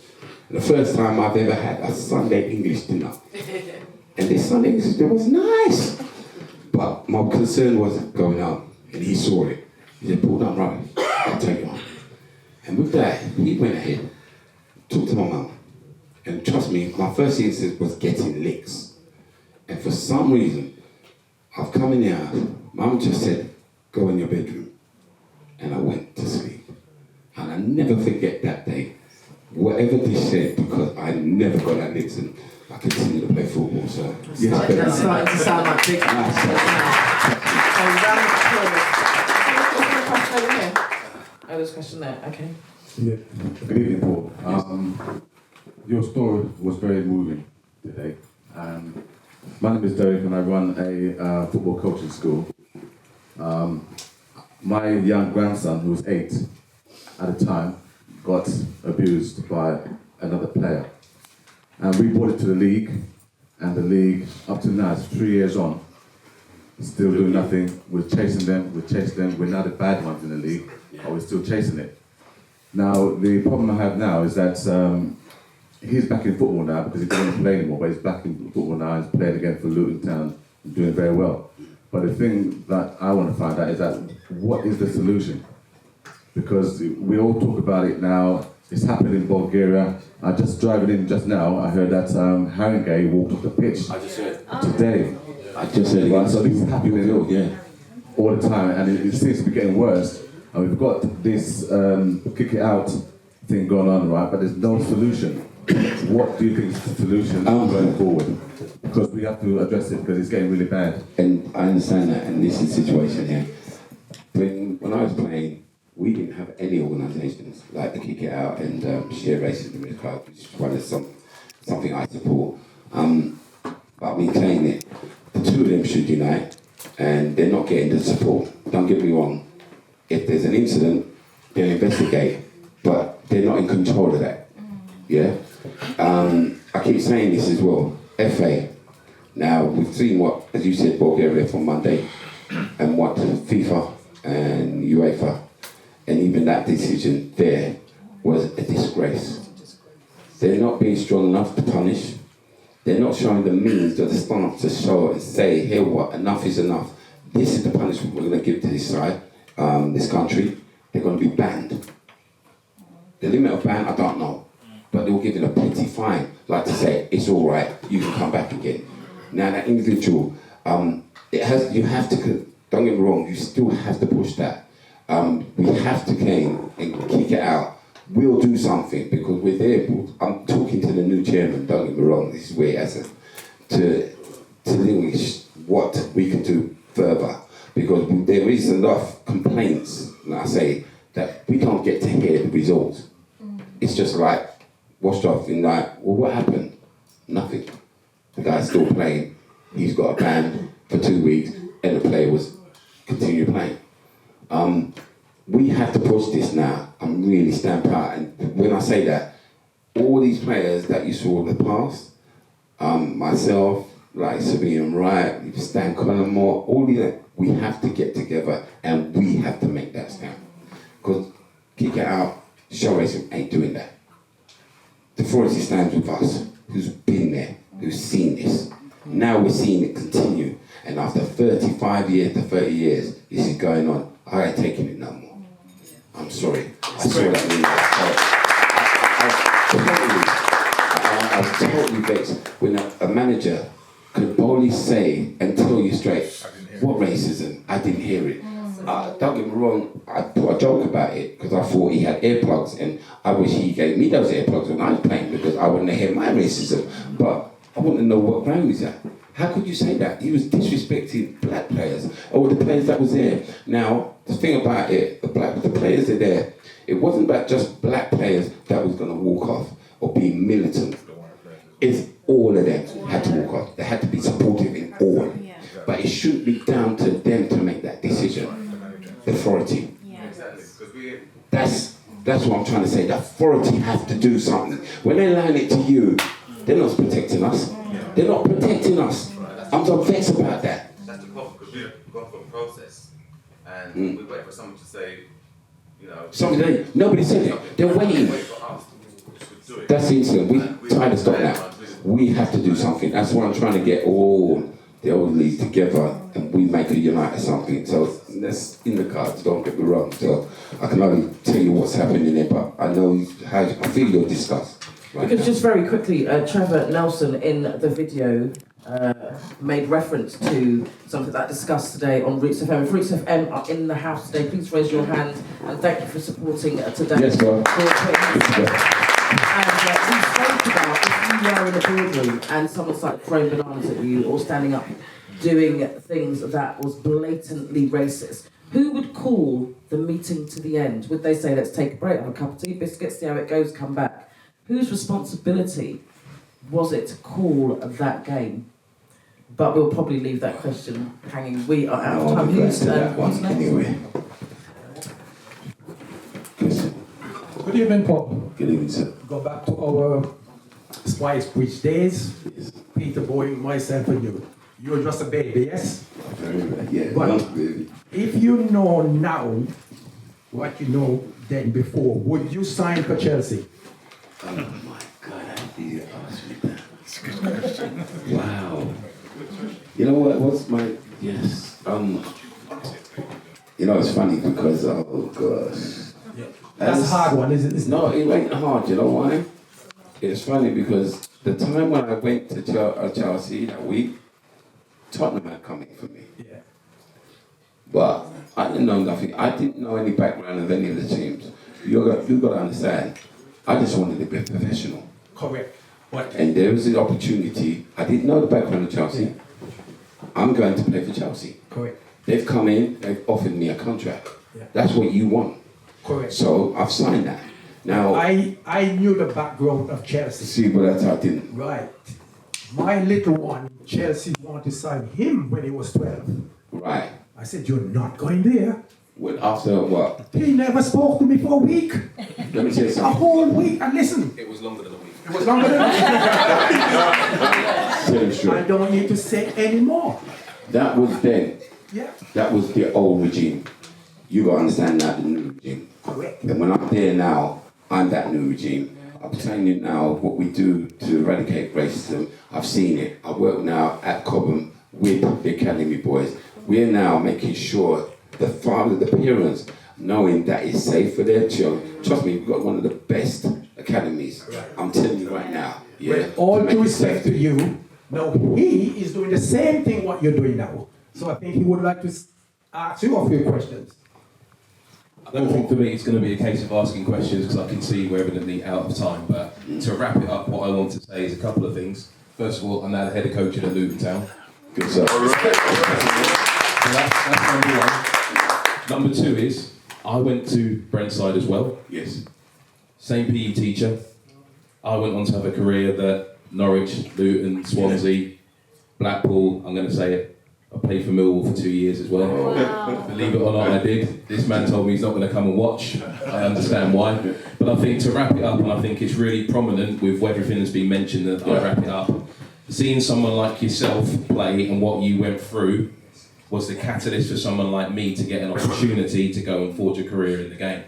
And the first time I've ever had a Sunday English dinner. And this Sunday English dinner was nice. But my concern was going out. And he saw it. He said, Paul, don't worry. I'll take you home. And with that, he went ahead, talked to my mum. And trust me, my first instinct was getting licks. And for some reason, I've come in here, Mum just said, go in your bedroom. And I went to sleep. And I never forget that day. Whatever this said, because I never got that licks and I continued to play football. So, yes, That's starting to sound like big. Oh, there's a question there, okay. Yeah. Good evening, Paul. Your story was very moving today. My name is Derek and I run a football coaching school. My young grandson, who was 8 at the time, got abused by another player. And we brought it to the league, and the league, up to now, it's 3 years on, still doing nothing. We're chasing them, we're now the bad ones in the league, but we're still chasing it. Now, the problem I have now is that he's back in football now because he doesn't want to play anymore, but he's back in football now, he's playing again for Luton Town, and doing very well. But the thing that I want to find out is that, what is the solution? Because we all talk about it now, it's happened in Bulgaria. I just driving in just now, I heard that Haringey walked off the pitch today. I just heard Right, so this is happening all the time, and it seems to be getting worse. And we've got this kick it out thing going on, right? But there's no solution. What do you think is the solution going forward? Because we have to address it because it's getting really bad. And I understand that, and this is the situation here. When I was playing, we didn't have any organisations like the Kick It Out and Share Racism in the Club, which is one of something I support. But I've been saying it. The two of them should unite, and they're not getting the support. Don't get me wrong. If there's an incident, they'll investigate, but they're not in control of that. Yeah? I keep saying this as well. FA. Now, we've seen what, as you said, Bulgaria from Monday, and what FIFA and UEFA, and even that decision there was a disgrace. They're not being strong enough to punish. They're not showing the means or the stance to show and say, here what, enough is enough. This is the punishment we're going to give to this side, this country. They're going to be banned. The limit of ban, I don't know. But they'll give it a petty fine, like to say, it's all right, you can come back again. Now that individual, you have to, don't get me wrong, you still have to push that. We have to came and kick it out. We'll do something because we're there. I'm talking to the new chairman, don't get me wrong, this is where he has to distinguish what we can do further. Because there is enough complaints, like I say, that we can't get to hear the results. It's just like, washed off in like, well, what happened? Nothing. The guy's still playing. He's got a ban for 2 weeks, and the player was continue playing. We have to push this now and really stamp out. And when I say that, all these players that you saw in the past, myself, like Sabian Wright, Stan Collymore, all these, we have to get together and we have to make that stand. Because Kick It Out, Show Racism ain't doing that. The authority stands with us, who's been there, who's seen this. Now we're seeing it continue. And after 35 years to 30 years, this is going on. I ain't taking it no more. I'm sorry. I saw that I was totally vexed when a manager could boldly say and tell you straight, what racism? I didn't hear it. Don't get me wrong, I put a joke about it because I thought he had earplugs and I wish he gave me those earplugs when I was playing because I wouldn't have heard my racism. But I want to know what ground he's at. How could you say that? He was disrespecting black players or the players that was there. Now, the thing about it, the players that are there, it wasn't about just black players that was going to walk off or be militant. It's all of them had to walk off. They had to be supportive in all. But it shouldn't be down to them to make that decision. The authority. That's what I'm trying to say. The authority has to do something. When they line it to you, they're not protecting us. They're not protecting us. I'm so vexed about that. That's the problem, because we've gone through a process and we wait for someone to say, you know. Nobody said it. They're waiting. That's the incident. We're trying to stop now. We have to do something. That's why I'm trying to get all the old leagues together and we make a United something. So that's in the cards, don't get me wrong. So I can only tell you what's happening there, but I know how I feel you're discussed. Right because now. just very quickly, Trevor Nelson in the video made reference to something that I discussed today on Roots FM. If Roots FM are in the house today, please raise your hand and thank you for supporting today. Yes, sir. And we spoke about if you were in a boardroom and someone started throwing bananas at you or standing up doing things that was blatantly racist, who would call the meeting to the end? Would they say, let's take a break, have a cup of tea, biscuits, see how it goes, come back? Whose responsibility was it to call that game? But we'll probably leave that question hanging. We are out of time. Who's next? Anyway. Good evening, Paul. Good evening, sir. Go back to our Spice Bridge days. Peter Boy, myself, and you. You're just a baby, yes? Yeah, but baby. If you know now what you know then before, would you sign for Chelsea? Oh my God, how did you ask me that? Wow. You know what? What's my yes? You know it's funny because oh gosh. That's a hard one, isn't it? No, it ain't hard. You know why? It's funny because the time when I went to Chelsea that week, Tottenham had come in for me. Yeah. But I didn't know nothing. I didn't know any background of any of the teams. You got to understand. I just wanted to be a professional. Correct. What? And there was the opportunity. I didn't know the background of Chelsea. Yeah. I'm going to play for Chelsea. Correct. They've come in. They've offered me a contract. Yeah. That's what you want. Correct. So I've signed that. Now I knew the background of Chelsea. See, but that's how I didn't. Right. My little one, Chelsea, wanted to sign him when he was 12. Right. I said, you're not going there. Well, after what? He never spoke to me for a week. Let me tell you something. A whole week. And listen. It was longer than a week. It was longer than a week. Sure. I don't need to say any more. That was then. Yeah. That was the old regime. You got to understand that, the new regime. Correct. And when I'm there now, I'm that new regime. I'm telling you now what we do to eradicate racism. I've seen it. I work now at Cobham with the Academy boys. We're now making sure the father, the parents, knowing that it's safe for their children. Trust me, we've got one of the best academies. I'm telling you right now. Yeah. With all due respect to you, now he is doing the same thing what you're doing now. So I think he would like to ask you a few questions. I don't think for me it's going to be a case of asking questions because I can see we're evidently out of time. But to wrap it up, what I want to say is a couple of things. First of all, I'm now the head of coaching at Luton Town. Good stuff. So that's number one. Number two is I went to Brentside as well. Yes. Same PE teacher. I went on to have a career that Norwich, Luton, Swansea, Blackpool, I'm going to say it. I played for Millwall for 2 years as well. Wow. Believe it or not, I did. This man told me he's not going to come and watch. I understand why. But I think to wrap it up, and I think it's really prominent with everything that's been mentioned that I wrap it up, seeing someone like yourself play and what you went through was the catalyst for someone like me to get an opportunity to go and forge a career in the game.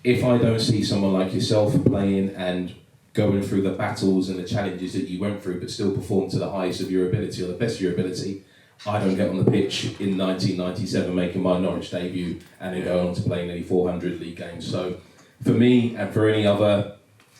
If I don't see someone like yourself playing and going through the battles and the challenges that you went through, but still perform to the highest of your ability or the best of your ability. I don't get on the pitch in 1997 making my Norwich debut and then go on to play nearly 400 league games. So for me and for any other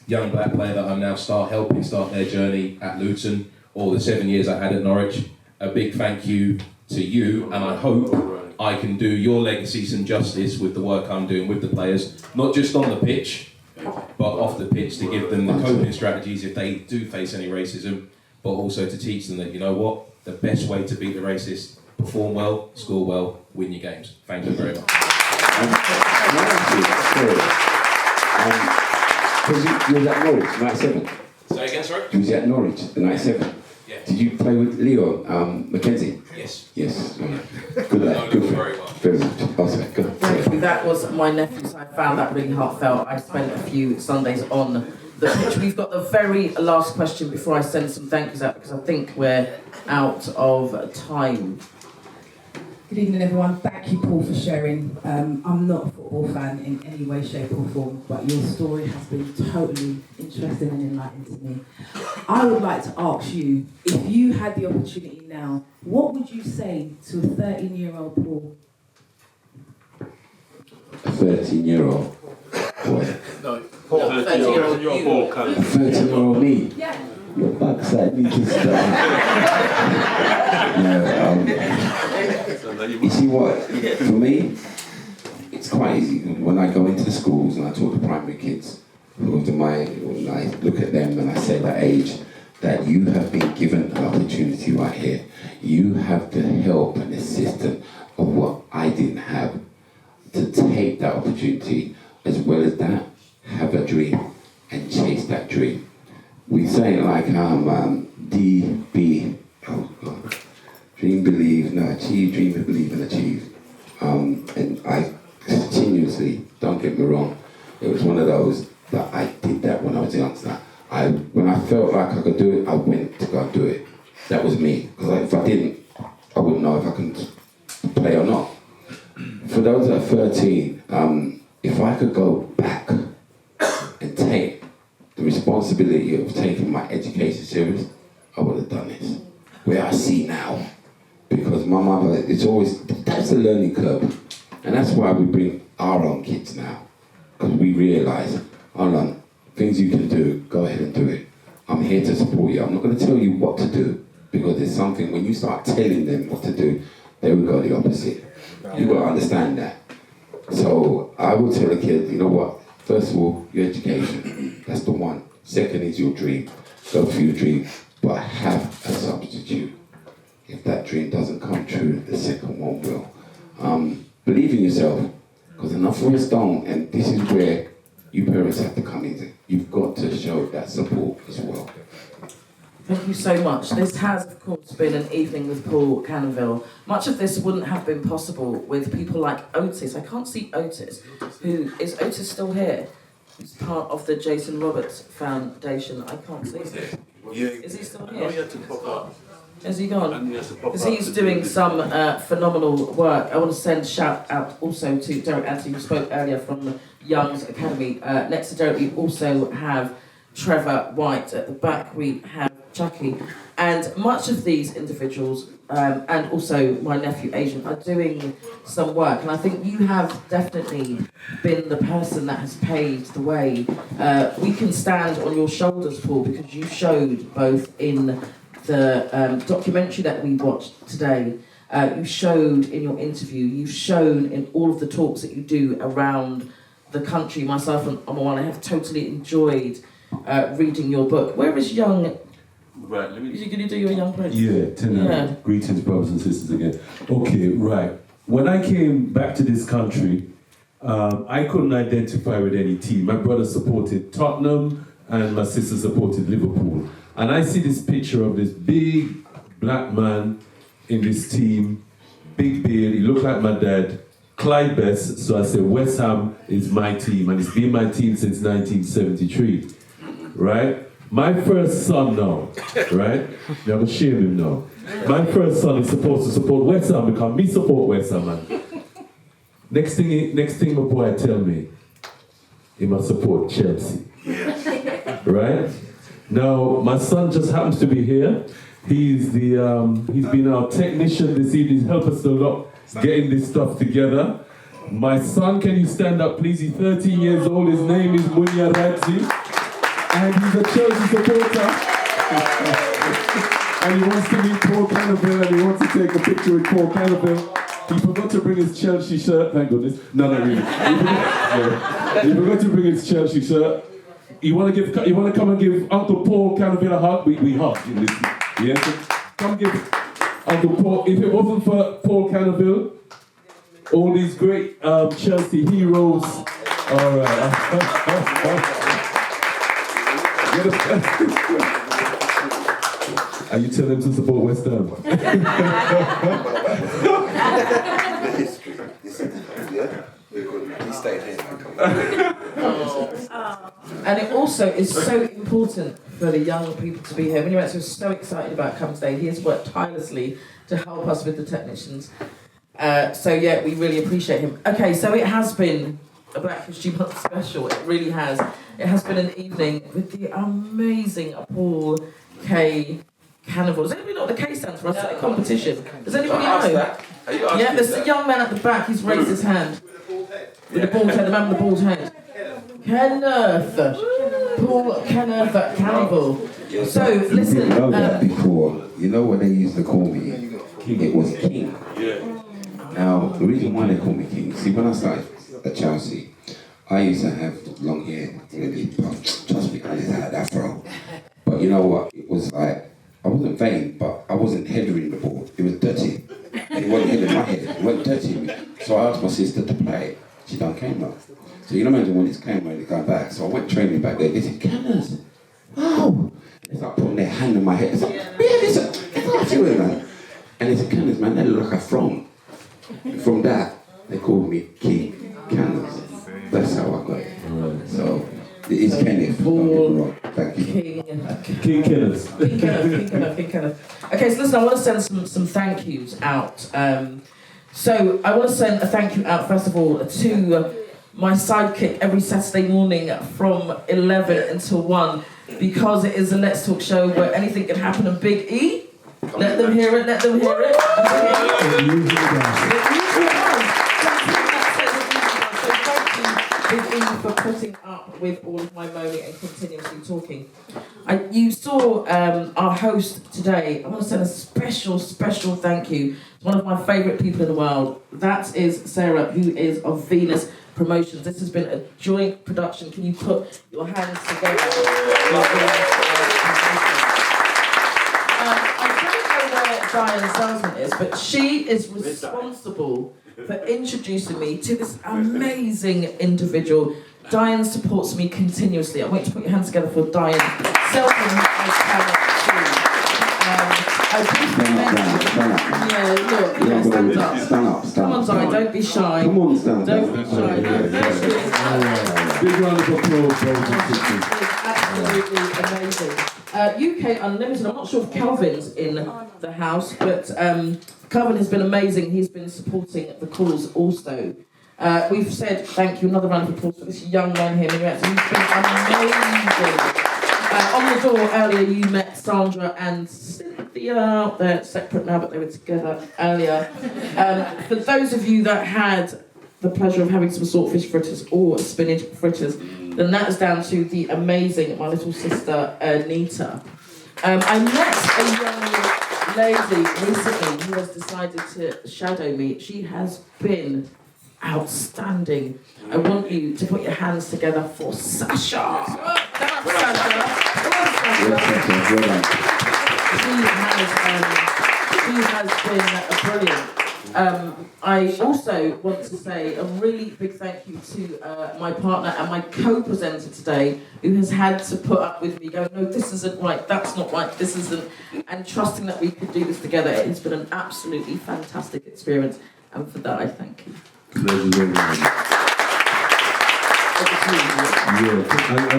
young black player that I'm now helping start their journey at Luton, or the 7 years I had at Norwich, a big thank you to you, and I hope I can do your legacy some justice with the work I'm doing with the players, not just on the pitch, but off the pitch, to give them the coping strategies if they do face any racism, but also to teach them that, you know what, the best way to beat the racist, perform well, score well, win your games. Thank you very much. Because you was at Norwich, 97. Say again, sorry? You was at Norwich, the 97. Yeah. Did you play with Leo Mackenzie? Yes. Yes. Good lad. Good. Very well. Very much. Awesome. Good. Thank you. That was my nephew's. I found that really heartfelt. I spent a few Sundays on the pitch. We've got the very last question before I send some thank yous out, because I think we're out of time. Good evening, everyone. Thank you, Paul, for sharing. I'm not a football fan in any way, shape or form, but your story has been totally interesting and enlightening to me. I would like to ask you, if you had the opportunity now, what would you say to a 13-year-old Paul? A 13-year-old boy. No, 13-year-old Paul Canoville. 13-year-old me. Yeah. Your backside need to start. You see what? For me, it's quite easy. When I go into the schools and I talk to primary kids, when I look at them and I say that age, that you have been given an opportunity right here. You have the help and assistance of what I didn't have, to take that opportunity, as well as that, have a dream and chase that dream. We say it like DB, oh God, dream, believe, no, achieve, dream, believe and achieve. And I continuously, don't get me wrong, it was one of those that I did that when I was a youngster. When I felt like I could do it, I went to go and do it. That was me, because if I didn't, I wouldn't know if I can play or not. For those that are 13, if I could go back and take the responsibility of taking my education serious, I would have done this. Where I see now, because my mother, it's always, that's a learning curve. And that's why we bring our own kids now. Because we realise, hold on, things you can do, go ahead and do it. I'm here to support you. I'm not going to tell you what to do, because there's something, when you start telling them what to do, they will go the opposite. You've got to understand that. So I will tell a kid, you know what, first of all, your education, that's the one. Second is your dream. Go for your dream, but have a substitute. If that dream doesn't come true, the second one will. Believe in yourself, because enough of us don't, and this is where you parents have to come in. You've got to show that support as well. Thank you so much. This has, of course, been an evening with Paul Canoville. Much of this wouldn't have been possible with people like Otis. I can't see Otis. Is Otis still here? He's part of the Jason Roberts Foundation. I can't see him. Is he still here? Oh, he had to pop up. Has he gone? And he has to pop Because up he's to doing do some phenomenal work. I want to send a shout out also to Derek Anthony, who spoke earlier from the Young's Academy. Next to Derek, we also have Trevor White. At the back, we have Jackie. And much of these individuals, and also my nephew Asian, are doing some work. And I think you have definitely been the person that has paved the way. We can stand on your shoulders, Paul, because you showed both in the documentary that we watched today, you showed in your interview, you've shown in all of the talks that you do around the country. Myself and Omawan, I have totally enjoyed reading your book. Where is Young? Right, let me... Is you going to do your Young pledge? Yeah. Greetings, brothers and sisters again. Okay, right. When I came back to this country, I couldn't identify with any team. My brother supported Tottenham and my sister supported Liverpool. And I see this picture of this big black man in this team, big beard, he looked like my dad, Clyde Best, so I said West Ham is my team, and it's been my team since 1973, right? My first son now, right? Never shame him now. My first son is supposed to support West Ham because me support West Ham, man. Next thing my boy tell me, he must support Chelsea. right? Now, my son just happens to be here. He's been our technician this evening. He's helped us a lot getting this stuff together. My son, can you stand up, please? He's 13 years old. His name is Munya Radzi, and he's a Chelsea supporter. And he wants to meet Paul Canoville, and he wants to take a picture with Paul Canoville. He forgot to bring his Chelsea shirt. Thank goodness. No, not really. He forgot to bring his Chelsea shirt. You want to come and give Uncle Paul Canoville a hug? We hug. Yes. Come give Uncle Paul. If it wasn't for Paul Canoville, all these great Chelsea heroes. All right. Are you telling him to support West Ham? And it also is so important for the young people to be here. When you're so excited about coming today, he has worked tirelessly to help us with the technicians. So yeah, we really appreciate him. Okay, so it has been a Black History Month special. It really has. It has been an evening with the amazing Paul Canoville. Does anybody know what the K stands for? It's a competition. Does anybody know? Yeah, there's a young man at the back. He's raised his hand. With the bald head, the man with the bald head. Kenneth. Paul Kenneth Canoville. So, listen. You know that before. You know when they used to call me, it was King. Now, the reason why they call me King, see, when I started at Chelsea, I used to have long hair. Really, trust me, I just had that afro. But you know what? It was like, I wasn't vain, but I wasn't headering the ball. It was dirty. It wasn't hitting my head. It wasn't dirty me. So I asked my sister to play. She done came up. So you know, imagine when it's came, when it came back. So I went training back there. They said, Canners, wow. They start putting their hand on my head. It's like, yeah, it's you in that. And they said, Canners, man, they look like a throne. From that, they called me King Canners. That's how I got it. Right. So it's Kenneth. Paul. Thank you. King Kenneth. King Kenneth. Okay, so listen, I want to send some thank yous out. So I want to send a thank you out, first of all, to my sidekick every Saturday morning from 11 until 1, because it is a Let's Talk show where anything can happen. And Big E, let them hear it, let them hear it. It usually does. So thank you, Big E, for putting up with all of my moaning and continuously talking. You saw our host today. I want to send a special thank you to one of my favourite people in the world. That is Sarah, who is of Venus Promotions. This has been a joint production. Can you put your hands together? I don't know where Diane Salzman is, but she is responsible for introducing me to this amazing individual. Diane supports me continuously. I want you to put your hands together for Diane Salzman. Stand up. Come on, Diane, don't be shy. Come on, stand up. Don't be shy. Big round of applause, Absolutely amazing. UK Unlimited. I'm not sure if Calvin's in the house, but Calvin has been amazing. He's been supporting the cause also. We've said thank you, another round of applause for this young man here. He's been amazing. On the door earlier, you met Sandra and Cynthia. They're separate now, but they were together earlier. For those of you that had the pleasure of having some saltfish fritters or spinach fritters, then that is down to the amazing, my little sister, Anita. I met a young lady recently who has decided to shadow me. She has been outstanding. I want you to put your hands together for Sasha. That's Sasha. She has been brilliant. I also want to say a really big thank you to my partner and my co-presenter today, who has had to put up with me going, no, this isn't right, that's not right, this isn't, and trusting that we could do this together. It's been an absolutely fantastic experience, and for that I thank you. I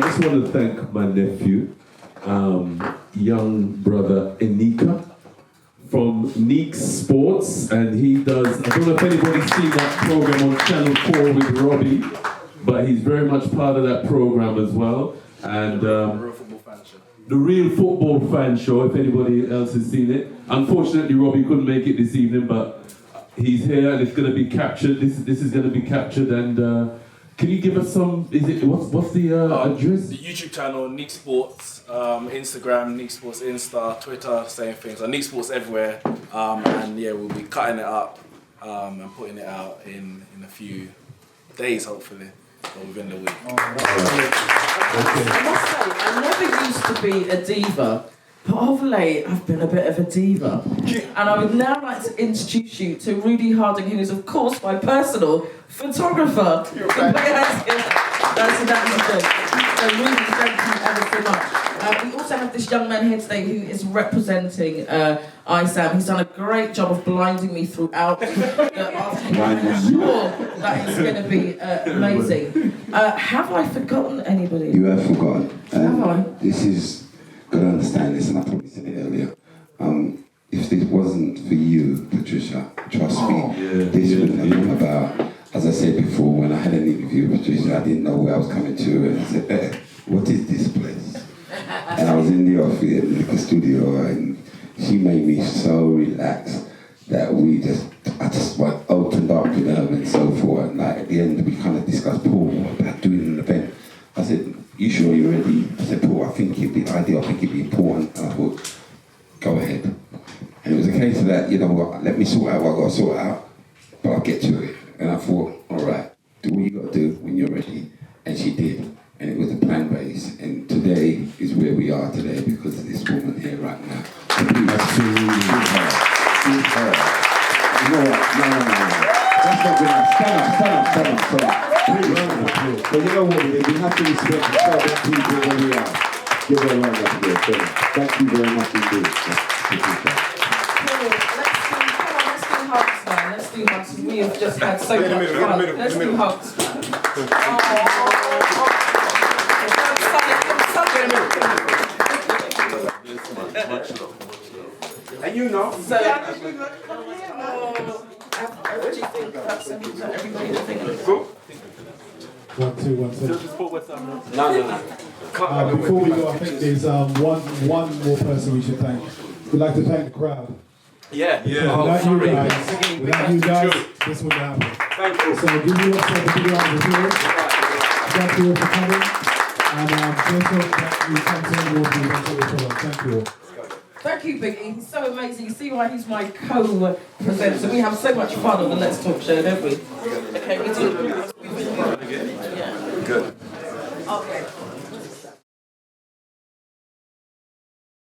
just want to thank my nephew, young brother Enika from Neeks Sports, and he does, I don't know if anybody's seen that program on Channel 4 with Robbie, but he's very much part of that program as well. And Real Football Fan Show. the Real Football Fan Show, if anybody else has seen it. Unfortunately, Robbie couldn't make it this evening, but he's here and it's going to be captured. This is going to be captured. And can you give us some? What's the address? The YouTube channel Neek Sports, Instagram Neek Sports Insta, Twitter, same things. Neek Sports everywhere. And yeah, we'll be cutting it up and putting it out in a few days, hopefully, or within the week. I must say, I never used to be a diva, but of late I've been a bit of a diva. And I would now like to introduce you to Rudy Harding, who is of course my personal photographer. That's a joke. So Rudy, thank you ever so much. We also have this young man here today who is representing eyesam. He's done a great job of blinding me throughout. I'm sure that is going to be amazing. Have I forgotten anybody? You have forgotten. Have I? This is, got to understand this, and I probably said it earlier. If this wasn't for you, Patricia, trust me, this wouldn't have been about, as I said before, when I had an interview with Patricia, I didn't know where I was coming to, and I said, what is this place? And I was in the office, in the studio, and she made me so relaxed that I just opened up with her and so forth. And like at the end, we kind of discussed, Paul, about doing an event. I said, you sure you're ready? I said, Paul, I think it'd be ideal, I think it'd be important. And I thought, go ahead. And it was a case of that, you know what, let me sort out what I've got to sort out, but I'll get to it. And I thought, all right, do what you got to do when you're ready. And she did. And it was a plan base. And today is where we are today because of this woman here right now. That's her. You know what? No. That's not good enough. Stand up. But you know what? We have to respect the other people where we are. Give her a round of applause. Thank you very much indeed. Let's do hugs. We have just had so much fun. Let's do hugs. And you know. So, what do you think? Everybody think? Cool. 1, 2, 1, 2. No. Before we go, I think there's one more person we should thank. We'd like to thank the crowd. Yeah. Without you guys, this wouldn't happen. Thank you. So give yourself a big round of applause. Thank you all for coming. And just hope that you come to the world. Thank you all. Thank you, Biggie. He's so amazing. You see why he's my co-presenter. We have so much fun on the Let's Talk show, don't we? Okay, we do. Good. Okay.